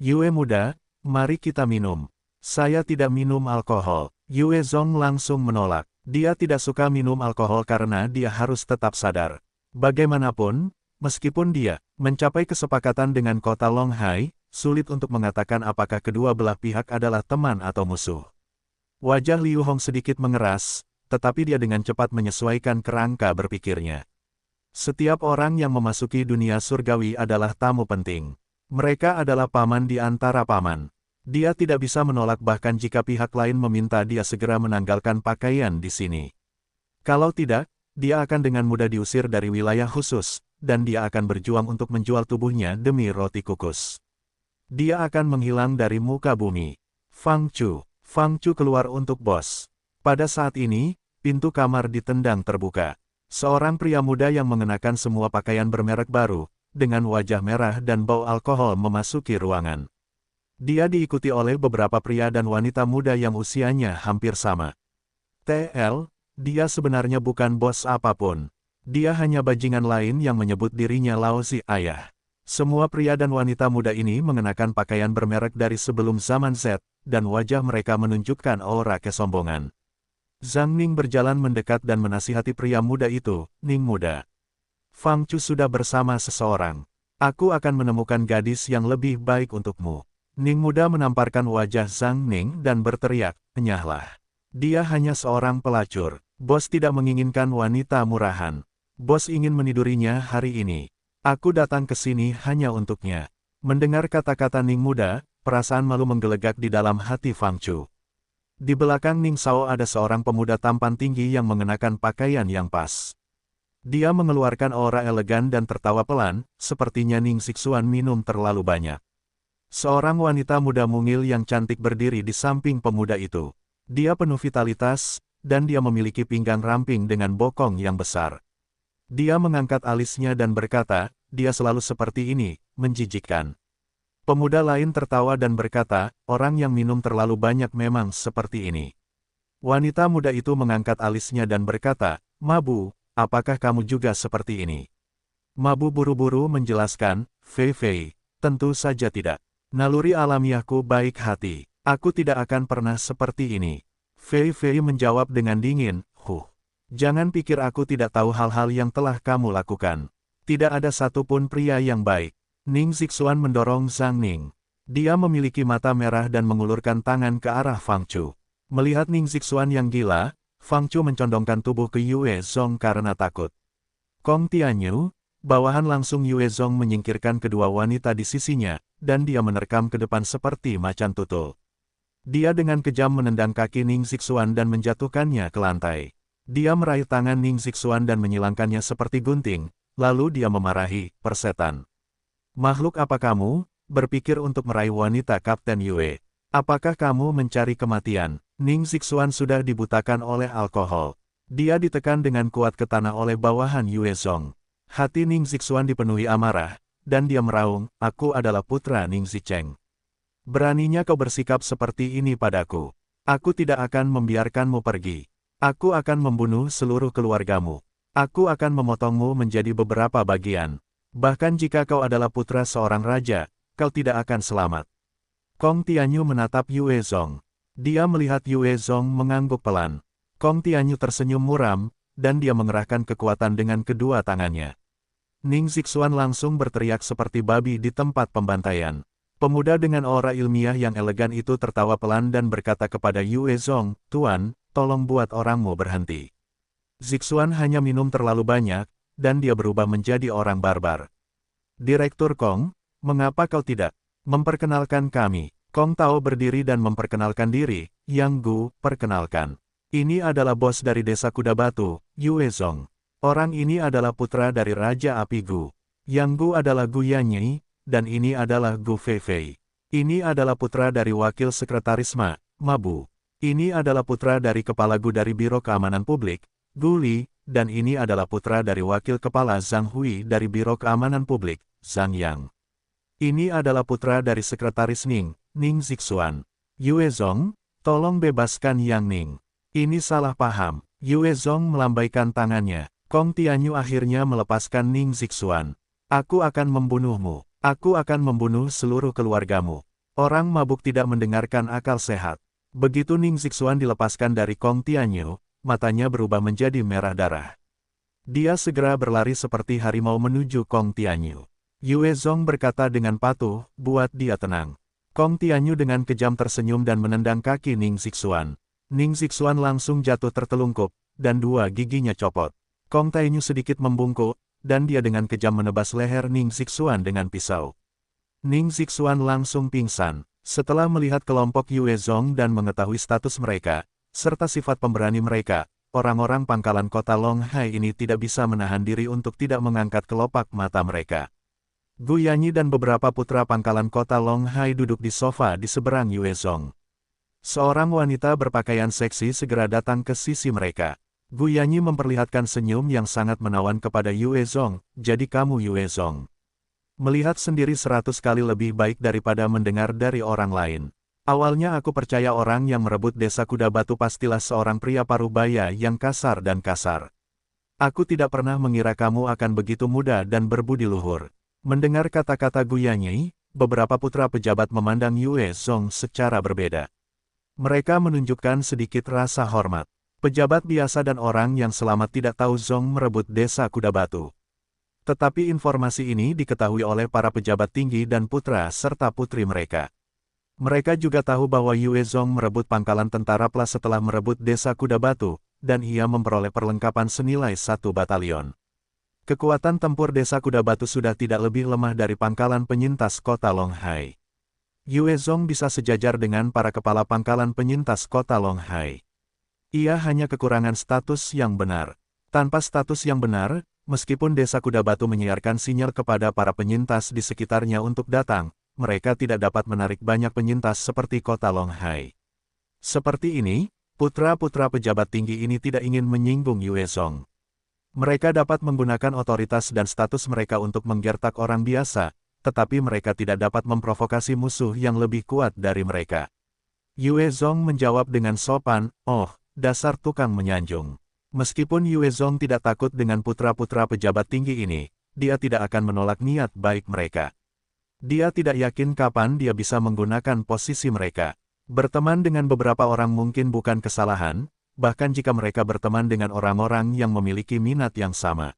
A: "Yue muda, mari kita minum." "Saya tidak minum alkohol." Yue Zong langsung menolak. Dia tidak suka minum alkohol karena dia harus tetap sadar. Bagaimanapun, meskipun dia mencapai kesepakatan dengan kota Longhai, sulit untuk mengatakan apakah kedua belah pihak adalah teman atau musuh. Wajah Liu Hong sedikit mengeras, tetapi dia dengan cepat menyesuaikan kerangka berpikirnya. Setiap orang yang memasuki dunia surgawi adalah tamu penting. Mereka adalah paman di antara paman. Dia tidak bisa menolak bahkan jika pihak lain meminta dia segera menanggalkan pakaian di sini. Kalau tidak, dia akan dengan mudah diusir dari wilayah khusus, dan dia akan berjuang untuk menjual tubuhnya demi roti kukus. Dia akan menghilang dari muka bumi. Fang Chu keluar untuk bos. Pada saat ini, pintu kamar ditendang terbuka. Seorang pria muda yang mengenakan semua pakaian bermerek baru, dengan wajah merah dan bau alkohol memasuki ruangan. Dia diikuti oleh beberapa pria dan wanita muda yang usianya hampir sama. TL, dia sebenarnya bukan bos apapun. Dia hanya bajingan lain yang menyebut dirinya Laozi Ayah. Semua pria dan wanita muda ini mengenakan pakaian bermerek dari sebelum zaman Z, dan wajah mereka menunjukkan aura kesombongan. Zhang Ning berjalan mendekat dan menasihati pria muda itu, "Ning muda. Fang Chu sudah bersama seseorang. Aku akan menemukan gadis yang lebih baik untukmu." Ning muda menamparkan wajah Zhang Ning dan berteriak, "Enyahlah. Dia hanya seorang pelacur. Bos tidak menginginkan wanita murahan. Bos ingin menidurinya hari ini. Aku datang ke sini hanya untuknya." Mendengar kata-kata Ning muda, perasaan malu menggelegak di dalam hati Fang Chu. Di belakang Ning Sao ada seorang pemuda tampan tinggi yang mengenakan pakaian yang pas. Dia mengeluarkan aura elegan dan tertawa pelan, sepertinya Ning Sixuan minum terlalu banyak. Seorang wanita muda mungil yang cantik berdiri di samping pemuda itu. Dia penuh vitalitas, dan dia memiliki pinggang ramping dengan bokong yang besar. Dia mengangkat alisnya dan berkata, "Dia selalu seperti ini, menjijikkan." Pemuda lain tertawa dan berkata, "Orang yang minum terlalu banyak memang seperti ini." Wanita muda itu mengangkat alisnya dan berkata, "Mabu, apakah kamu juga seperti ini?" Mabu buru-buru menjelaskan, "Fei Fei, tentu saja tidak. Naluri alamiahku baik hati. Aku tidak akan pernah seperti ini." Fei Fei menjawab dengan dingin, Jangan pikir aku tidak tahu hal-hal yang telah kamu lakukan. Tidak ada satupun pria yang baik." Ning Sixuan mendorong Zhang Ning. Dia memiliki mata merah dan mengulurkan tangan ke arah Fang Chu. Melihat Ning Sixuan yang gila, Fang Chu mencondongkan tubuh ke Yue Zong karena takut. Kong Tianyu, bawahan langsung Yue Zong menyingkirkan kedua wanita di sisinya, dan dia menerkam ke depan seperti macan tutul. Dia dengan kejam menendang kaki Ning Sixuan dan menjatuhkannya ke lantai. Dia meraih tangan Ning Sixuan dan menyilangkannya seperti gunting, lalu dia memarahi, "Persetan. Makhluk apa kamu, berpikir untuk meraih wanita Kapten Yue? Apakah kamu mencari kematian?" Ning Sixuan sudah dibutakan oleh alkohol. Dia ditekan dengan kuat ke tanah oleh bawahan Yue Zong. Hati Ning Sixuan dipenuhi amarah, dan dia meraung, "Aku adalah putra Ning Zicheng. Beraninya kau bersikap seperti ini padaku. Aku tidak akan membiarkanmu pergi. Aku akan membunuh seluruh keluargamu. Aku akan memotongmu menjadi beberapa bagian. Bahkan jika kau adalah putra seorang raja, kau tidak akan selamat." Kong Tianyu menatap Yue Zong. Dia melihat Yue Zong mengangguk pelan. Kong Tianyu tersenyum muram, dan dia mengerahkan kekuatan dengan kedua tangannya. Ning Sixuan langsung berteriak seperti babi di tempat pembantaian. Pemuda dengan aura ilmiah yang elegan itu tertawa pelan dan berkata kepada Yue Zong, "Tuan, tolong buat orangmu berhenti. Sixuan hanya minum terlalu banyak, dan dia berubah menjadi orang barbar." "Direktur Kong, mengapa kau tidak memperkenalkan kami?" Kong Tao berdiri dan memperkenalkan diri, "Yang Gu, perkenalkan. Ini adalah bos dari desa Kuda Batu, Yue Zong. Orang ini adalah putra dari Raja Api Gu. Yang Gu adalah Gu Yanyi, dan ini adalah Gu Fei Fei. Ini adalah putra dari Wakil Sekretaris Mabu. Ini adalah putra dari Kepala Gu dari Biro Keamanan Publik, Gu Li, dan ini adalah putra dari Wakil Kepala Zhang Hui dari Biro Keamanan Publik, Zhang Yang. Ini adalah putra dari Sekretaris Ning Sixuan. Yue Zong, tolong bebaskan Yang Ning. Ini salah paham." Yue Zong melambaikan tangannya. Kong Tianyu akhirnya melepaskan Ning Sixuan. "Aku akan membunuhmu. Aku akan membunuh seluruh keluargamu." Orang mabuk tidak mendengarkan akal sehat. Begitu Ning Sixuan dilepaskan dari Kong Tianyu, matanya berubah menjadi merah darah. Dia segera berlari seperti harimau menuju Kong Tianyu. Yue Zong berkata dengan patuh, "Buat dia tenang." Kong Tianyu dengan kejam tersenyum dan menendang kaki Ning Sixuan. Ning Sixuan langsung jatuh tertelungkup, dan dua giginya copot. Kong Tianyu sedikit membungkuk, dan dia dengan kejam menebas leher Ning Sixuan dengan pisau. Ning Sixuan langsung pingsan. Setelah melihat kelompok Yue Zhong dan mengetahui status mereka, serta sifat pemberani mereka, orang-orang pangkalan kota Long Hai ini tidak bisa menahan diri untuk tidak mengangkat kelopak mata mereka. Gu Yanyi dan beberapa putra pangkalan kota Long Hai duduk di sofa di seberang Yue Zhong. Seorang wanita berpakaian seksi segera datang ke sisi mereka. Gu Yanyi memperlihatkan senyum yang sangat menawan kepada Yue Zhong, jadi kamu Yue Zhong. Melihat sendiri 100 kali lebih baik daripada mendengar dari orang lain. Awalnya aku percaya orang yang merebut desa Kuda Batu pastilah seorang pria parubaya yang kasar dan kasar. Aku tidak pernah mengira kamu akan begitu muda dan berbudi luhur. Mendengar kata-kata Gu Yanyi, beberapa putra pejabat memandang Yue Zhong secara berbeda. Mereka menunjukkan sedikit rasa hormat. Pejabat biasa dan orang yang selamat tidak tahu Zhong merebut desa Kuda Batu. Tetapi informasi ini diketahui oleh para pejabat tinggi dan putra serta putri mereka. Mereka juga tahu bahwa Yue Zhong merebut pangkalan tentara Pla setelah merebut desa Kuda Batu, dan ia memperoleh perlengkapan senilai 1 batalion. Kekuatan tempur desa Kuda Batu sudah tidak lebih lemah dari pangkalan penyintas kota Long Hai. Yue Zhong bisa sejajar dengan para kepala pangkalan penyintas kota Long Hai. Ia hanya kekurangan status yang benar. Tanpa status yang benar, meskipun desa Kuda Batu menyiarkan sinyal kepada para penyintas di sekitarnya untuk datang, mereka tidak dapat menarik banyak penyintas seperti kota Long Hai. Seperti ini, putra-putra pejabat tinggi ini tidak ingin menyinggung Yue Zhong. Mereka dapat menggunakan otoritas dan status mereka untuk menggertak orang biasa, tetapi mereka tidak dapat memprovokasi musuh yang lebih kuat dari mereka. Yue Zhong menjawab dengan sopan, "Oh, dasar tukang menyanjung." Meskipun Yue Zhong tidak takut dengan putra-putra pejabat tinggi ini, dia tidak akan menolak niat baik mereka. Dia tidak yakin kapan dia bisa menggunakan posisi mereka. Berteman dengan beberapa orang mungkin bukan kesalahan, bahkan jika mereka berteman dengan orang-orang yang memiliki minat yang sama.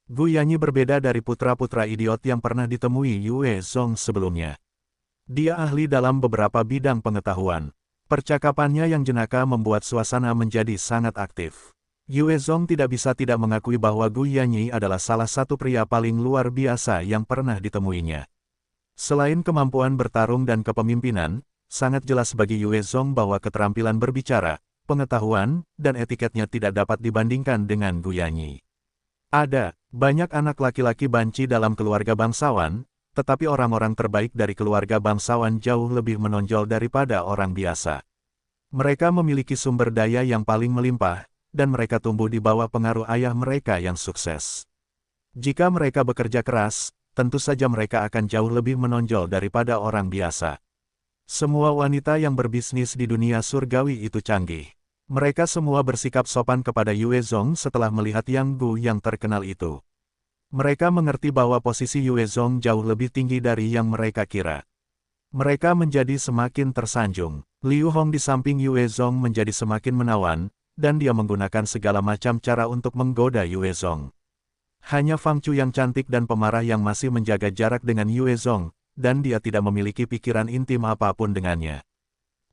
A: Gu Yanyi berbeda dari putra-putra idiot yang pernah ditemui Yue Zhong sebelumnya. Dia ahli dalam beberapa bidang pengetahuan. Percakapannya yang jenaka membuat suasana menjadi sangat aktif. Yue Zhong tidak bisa tidak mengakui bahwa Gu Yanyi adalah salah satu pria paling luar biasa yang pernah ditemuinya. Selain kemampuan bertarung dan kepemimpinan, sangat jelas bagi Yue Zhong bahwa keterampilan berbicara, pengetahuan, dan etiketnya tidak dapat dibandingkan dengan Gu Yanyi. Ada banyak anak laki-laki banci dalam keluarga bangsawan, tetapi orang-orang terbaik dari keluarga bangsawan jauh lebih menonjol daripada orang biasa. Mereka memiliki sumber daya yang paling melimpah, dan mereka tumbuh di bawah pengaruh ayah mereka yang sukses. Jika mereka bekerja keras, tentu saja mereka akan jauh lebih menonjol daripada orang biasa. Semua wanita yang berbisnis di dunia surgawi itu canggih. Mereka semua bersikap sopan kepada Yue Zhong setelah melihat Yang Gu yang terkenal itu. Mereka mengerti bahwa posisi Yue Zhong jauh lebih tinggi dari yang mereka kira. Mereka menjadi semakin tersanjung. Liu Hong di samping Yue Zhong menjadi semakin menawan, dan dia menggunakan segala macam cara untuk menggoda Yue Zhong. Hanya Fang Chu yang cantik dan pemarah yang masih menjaga jarak dengan Yue Zhong, dan dia tidak memiliki pikiran intim apapun dengannya.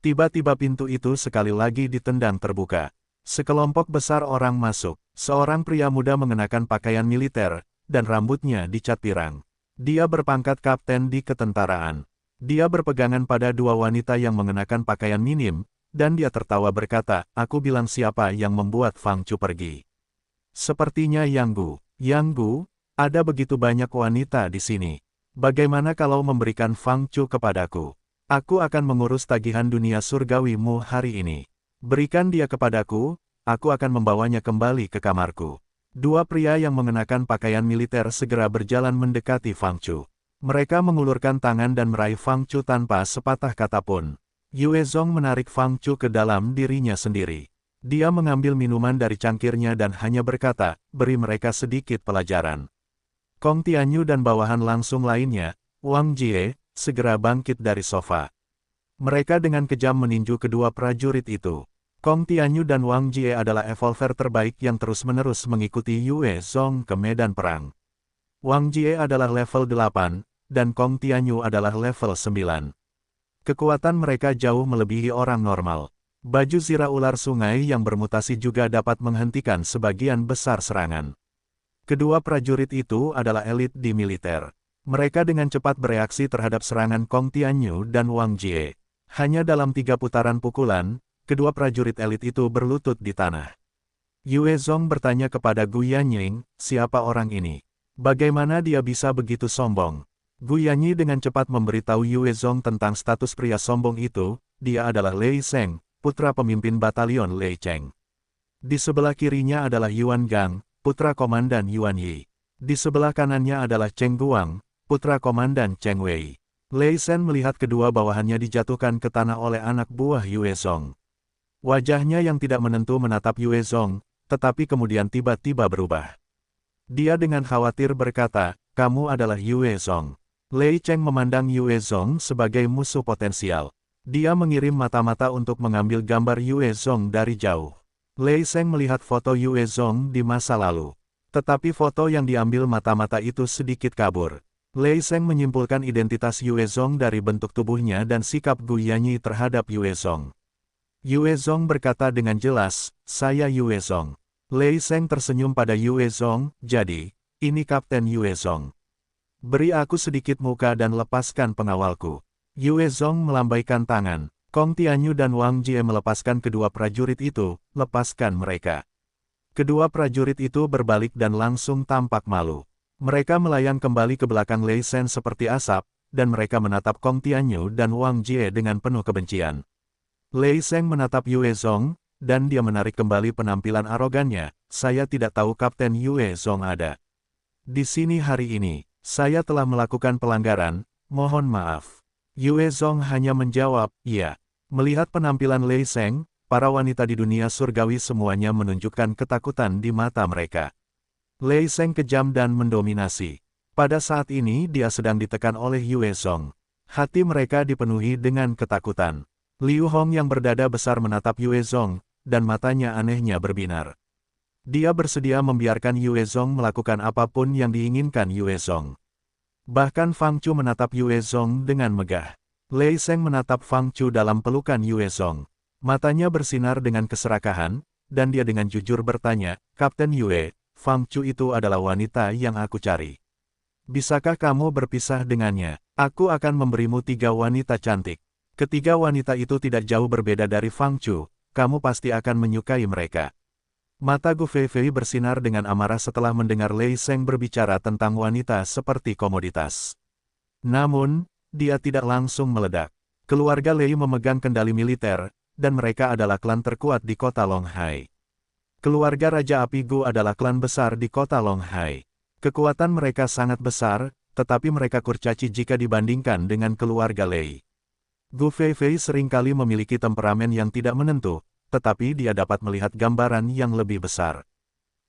A: Tiba-tiba pintu itu sekali lagi ditendang terbuka. Sekelompok besar orang masuk. Seorang pria muda mengenakan pakaian militer, dan rambutnya dicat pirang. Dia berpangkat kapten di ketentaraan. Dia berpegangan pada 2 wanita yang mengenakan pakaian minim, dan dia tertawa berkata, "Aku bilang siapa yang membuat Fang Chu pergi." Sepertinya Yang Gu. "Yang Gu, ada begitu banyak wanita di sini. Bagaimana kalau memberikan Fang Chu kepadaku? Aku akan mengurus tagihan dunia surgawimu hari ini. Berikan dia kepadaku, aku akan membawanya kembali ke kamarku." 2 pria yang mengenakan pakaian militer segera berjalan mendekati Fang Chu. Mereka mengulurkan tangan dan meraih Fang Chu tanpa sepatah kata pun. Yue Zhong menarik Fang Chu ke dalam dirinya sendiri. Dia mengambil minuman dari cangkirnya dan hanya berkata, "Beri mereka sedikit pelajaran." Kong Tianyu dan bawahan langsung lainnya, Wang Jie, segera bangkit dari sofa. Mereka dengan kejam meninju kedua prajurit itu. Kong Tianyu dan Wang Jie adalah evolver terbaik yang terus-menerus mengikuti Yue Zhong ke medan perang. Wang Jie adalah level 8, dan Kong Tianyu adalah level 9. Kekuatan mereka jauh melebihi orang normal. Baju zirah ular sungai yang bermutasi juga dapat menghentikan sebagian besar serangan. Kedua prajurit itu adalah elit di militer. Mereka dengan cepat bereaksi terhadap serangan Kong Tianyu dan Wang Jie. Hanya dalam 3 putaran pukulan, kedua prajurit elit itu berlutut di tanah. Yue Zong bertanya kepada Gu Yanying, siapa orang ini? Bagaimana dia bisa begitu sombong? Gu Yanyi dengan cepat memberitahu Yue Zong tentang status pria sombong itu, dia adalah Lei Sheng, putra pemimpin batalion Lei Cheng. Di sebelah kirinya adalah Yuan Gang, putra komandan Yuan Yi. Di sebelah kanannya adalah Cheng Guang, putra komandan Cheng Wei. Lei Shen melihat kedua bawahannya dijatuhkan ke tanah oleh anak buah Yue Zong. Wajahnya yang tidak menentu menatap Yue Zong, tetapi kemudian tiba-tiba berubah. Dia dengan khawatir berkata, kamu adalah Yue Zong. Lei Cheng memandang Yue Zong sebagai musuh potensial. Dia mengirim mata-mata untuk mengambil gambar Yue Zong dari jauh. Lei Sheng melihat foto Yue Zong di masa lalu. Tetapi foto yang diambil mata-mata itu sedikit kabur. Lei Sheng menyimpulkan identitas Yue Zong dari bentuk tubuhnya dan sikap Gu Yanyi terhadap Yue Zong. Yue Zong berkata dengan jelas, saya Yue Zong. Lei Sheng tersenyum pada Yue Zong, jadi, ini Kapten Yue Zong. Beri aku sedikit muka dan lepaskan pengawalku. Yue Zong melambaikan tangan. Kong Tianyu dan Wang Jie melepaskan kedua prajurit itu, lepaskan mereka. Kedua prajurit itu berbalik dan langsung tampak malu. Mereka melayang kembali ke belakang Lei Shen seperti asap, dan mereka menatap Kong Tianyu dan Wang Jie dengan penuh kebencian. Lei Sheng menatap Yue Zong, dan dia menarik kembali penampilan arogannya, saya tidak tahu Kapten Yue Zong ada. Di sini hari ini, saya telah melakukan pelanggaran, mohon maaf. Yue Zong hanya menjawab, iya. Melihat penampilan Lei Sheng, para wanita di dunia surgawi semuanya menunjukkan ketakutan di mata mereka. Lei Sheng kejam dan mendominasi. Pada saat ini dia sedang ditekan oleh Yue Zong. Hati mereka dipenuhi dengan ketakutan. Liu Hong yang berdada besar menatap Yue Zong, dan matanya anehnya berbinar. Dia bersedia membiarkan Yue Zong melakukan apapun yang diinginkan Yue Zong. Bahkan Fang Chu menatap Yue Zong dengan megah. Lei Sheng menatap Fang Chu dalam pelukan Yue Zong. Matanya bersinar dengan keserakahan, dan dia dengan jujur bertanya, Kapten Yue, Fang Chu itu adalah wanita yang aku cari. Bisakah kamu berpisah dengannya? Aku akan memberimu 3 wanita cantik. Ketiga wanita itu tidak jauh berbeda dari Fang Chu, kamu pasti akan menyukai mereka. Mata Gu Feifei bersinar dengan amarah setelah mendengar Lei Sheng berbicara tentang wanita seperti komoditas. Namun, dia tidak langsung meledak. Keluarga Lei memegang kendali militer, dan mereka adalah klan terkuat di kota Longhai. Keluarga Raja Api Gu adalah klan besar di kota Longhai. Kekuatan mereka sangat besar, tetapi mereka kurcaci jika dibandingkan dengan keluarga Lei. Gu Feifei seringkali memiliki temperamen yang tidak menentu, tetapi dia dapat melihat gambaran yang lebih besar.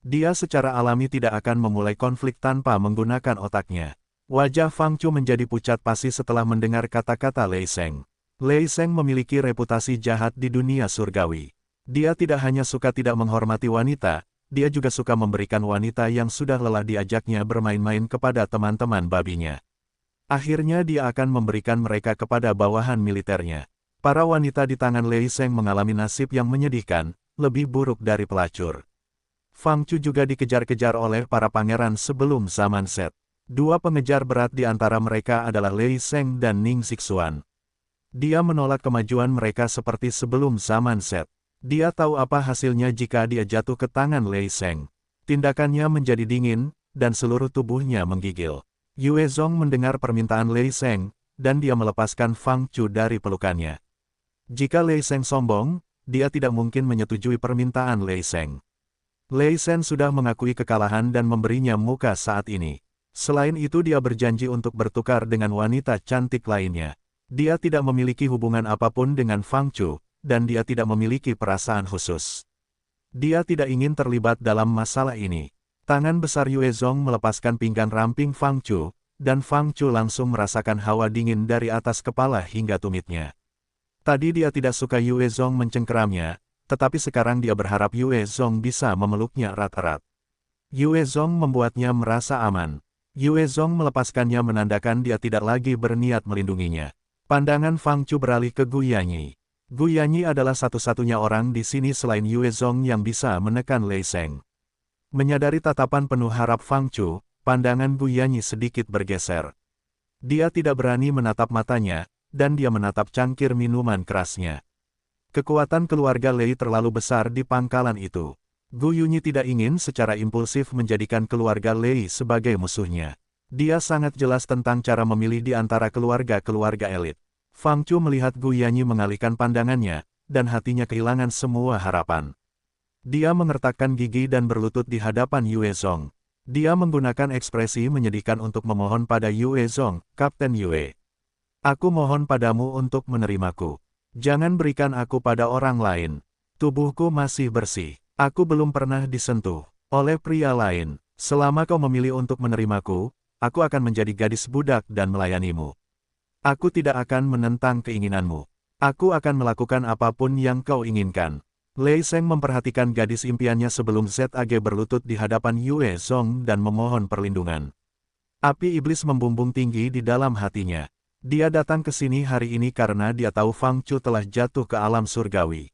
A: Dia secara alami tidak akan memulai konflik tanpa menggunakan otaknya. Wajah Fang Chu menjadi pucat pasi setelah mendengar kata-kata Lei Sheng. Lei Sheng memiliki reputasi jahat di dunia surgawi. Dia tidak hanya suka tidak menghormati wanita, dia juga suka memberikan wanita yang sudah lelah diajaknya bermain-main kepada teman-teman babinya. Akhirnya dia akan memberikan mereka kepada bawahan militernya. Para wanita di tangan Lei Sheng mengalami nasib yang menyedihkan, lebih buruk dari pelacur. Fang Chu juga dikejar-kejar oleh para pangeran sebelum zaman Set. 2 pengejar berat di antara mereka adalah Lei Sheng dan Ning Xixuan. Dia menolak kemajuan mereka seperti sebelum zaman Set. Dia tahu apa hasilnya jika dia jatuh ke tangan Lei Sheng. Tindakannya menjadi dingin, dan seluruh tubuhnya menggigil. Yue Zong mendengar permintaan Lei Sheng, dan dia melepaskan Fang Chu dari pelukannya. Jika Lei Sheng sombong, dia tidak mungkin menyetujui permintaan Lei Sheng. Lei Sheng sudah mengakui kekalahan dan memberinya muka saat ini. Selain itu dia berjanji untuk bertukar dengan wanita cantik lainnya. Dia tidak memiliki hubungan apapun dengan Fang Chu, dan dia tidak memiliki perasaan khusus. Dia tidak ingin terlibat dalam masalah ini. Tangan besar Yue Zong melepaskan pinggan ramping Fang Chu, dan Fang Chu langsung merasakan hawa dingin dari atas kepala hingga tumitnya. Tadi dia tidak suka Yue Zong mencengkeramnya, tetapi sekarang dia berharap Yue Zong bisa memeluknya erat-erat. Yue Zong membuatnya merasa aman. Yue Zong melepaskannya menandakan dia tidak lagi berniat melindunginya. Pandangan Fang Chu beralih ke Gu Yanyi. Gu Yanyi adalah satu-satunya orang di sini selain Yue Zong yang bisa menekan Lei Sheng. Menyadari tatapan penuh harap Fang Chu, pandangan Gu Yanyi sedikit bergeser. Dia tidak berani menatap matanya, dan dia menatap cangkir minuman kerasnya. Kekuatan keluarga Lei terlalu besar di pangkalan itu. Gu Yunyi tidak ingin secara impulsif menjadikan keluarga Lei sebagai musuhnya. Dia sangat jelas tentang cara memilih di antara keluarga-keluarga elit. Fang Chu melihat Gu Yanyi mengalihkan pandangannya, dan hatinya kehilangan semua harapan. Dia mengertakkan gigi dan berlutut di hadapan Yue Zong. Dia menggunakan ekspresi menyedihkan untuk memohon pada Yue Zong, Kapten Yue. Aku mohon padamu untuk menerimaku. Jangan berikan aku pada orang lain. Tubuhku masih bersih. Aku belum pernah disentuh oleh pria lain. Selama kau memilih untuk menerimaku, aku akan menjadi gadis budak dan melayanimu. Aku tidak akan menentang keinginanmu. Aku akan melakukan apapun yang kau inginkan. Lei Sheng memperhatikan gadis impiannya sebelum ZAG berlutut di hadapan Yue Zong dan memohon perlindungan. Api iblis membumbung tinggi di dalam hatinya. Dia datang ke sini hari ini karena dia tahu Fang Chu telah jatuh ke alam surgawi.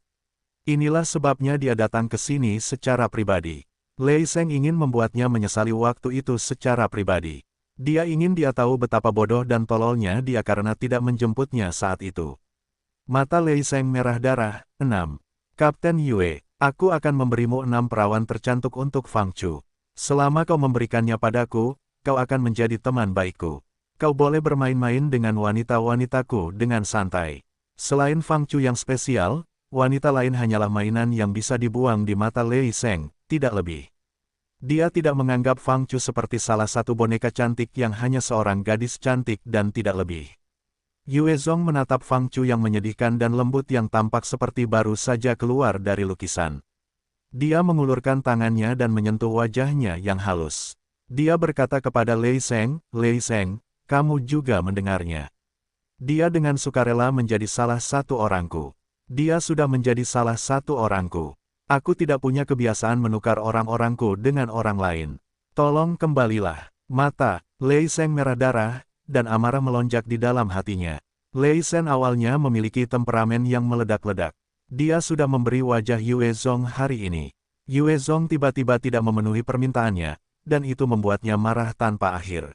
A: Inilah sebabnya dia datang ke sini secara pribadi. Lei Sheng ingin membuatnya menyesali waktu itu secara pribadi. Dia ingin dia tahu betapa bodoh dan tololnya dia karena tidak menjemputnya saat itu. Mata Lei Sheng merah darah. 6. Kapten Yue, aku akan memberimu 6 perawan tercantik untuk Fang Chu. Selama kau memberikannya padaku, kau akan menjadi teman baikku. Kau boleh bermain-main dengan wanita-wanitaku dengan santai. Selain Fang Chu yang spesial, wanita lain hanyalah mainan yang bisa dibuang di mata Lei Sheng, tidak lebih. Dia tidak menganggap Fang Chu seperti salah satu boneka cantik yang hanya seorang gadis cantik dan tidak lebih. Yue Zong menatap Fang Chu yang menyedihkan dan lembut yang tampak seperti baru saja keluar dari lukisan. Dia mengulurkan tangannya dan menyentuh wajahnya yang halus. Dia berkata kepada Lei Sheng, "Lei Sheng, kamu juga mendengarnya. Dia dengan sukarela menjadi salah satu orangku. Dia sudah menjadi salah satu orangku. Aku tidak punya kebiasaan menukar orang-orangku dengan orang lain. Tolong kembalilah." Mata Lei Sheng merah darah, dan amarah melonjak di dalam hatinya. Lei Sheng awalnya memiliki temperamen yang meledak-ledak. Dia sudah memberi wajah Yue Zong hari ini. Yue Zong tiba-tiba tidak memenuhi permintaannya, dan itu membuatnya marah tanpa akhir.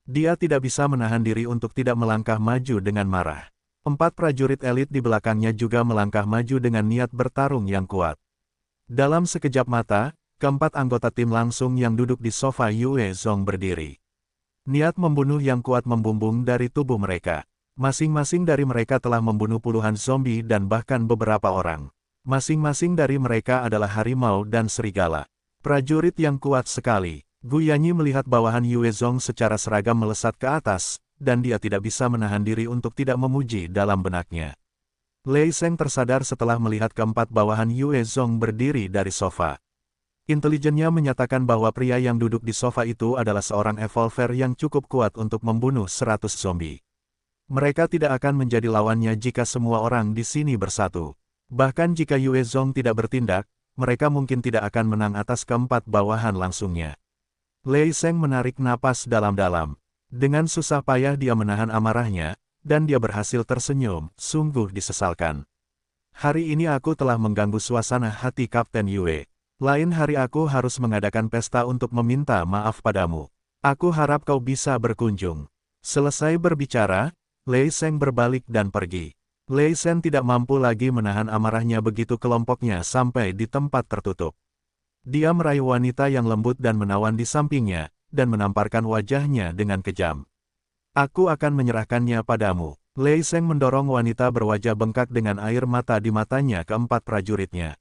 A: Dia tidak bisa menahan diri untuk tidak melangkah maju dengan marah. 4 prajurit elit di belakangnya juga melangkah maju dengan niat bertarung yang kuat. Dalam sekejap mata, keempat anggota tim langsung yang duduk di sofa Yue Zong berdiri. Niat membunuh yang kuat membumbung dari tubuh mereka. Masing-masing dari mereka telah membunuh puluhan zombie dan bahkan beberapa orang. Masing-masing dari mereka adalah harimau dan serigala. Prajurit yang kuat sekali. Gu Yanyi melihat bawahan Yue Zong secara seragam melesat ke atas, dan dia tidak bisa menahan diri untuk tidak memuji dalam benaknya. Lei Sheng tersadar setelah melihat keempat bawahan Yue Zong berdiri dari sofa. Intelijennya menyatakan bahwa pria yang duduk di sofa itu adalah seorang evolver yang cukup kuat untuk membunuh 100 zombie. Mereka tidak akan menjadi lawannya jika semua orang di sini bersatu. Bahkan jika Yue Zong tidak bertindak, mereka mungkin tidak akan menang atas keempat bawahan langsungnya. Lei Sheng menarik napas dalam-dalam. Dengan susah payah dia menahan amarahnya, dan dia berhasil tersenyum, sungguh disesalkan. Hari ini aku telah mengganggu suasana hati Kapten Yue. Lain hari aku harus mengadakan pesta untuk meminta maaf padamu. Aku harap kau bisa berkunjung. Selesai berbicara, Lei Sheng berbalik dan pergi. Lei Sheng tidak mampu lagi menahan amarahnya begitu kelompoknya sampai di tempat tertutup. Dia meraih wanita yang lembut dan menawan di sampingnya, dan menamparkan wajahnya dengan kejam. Aku akan menyerahkannya padamu. Lei Sheng mendorong wanita berwajah bengkak dengan air mata di matanya keempat prajuritnya.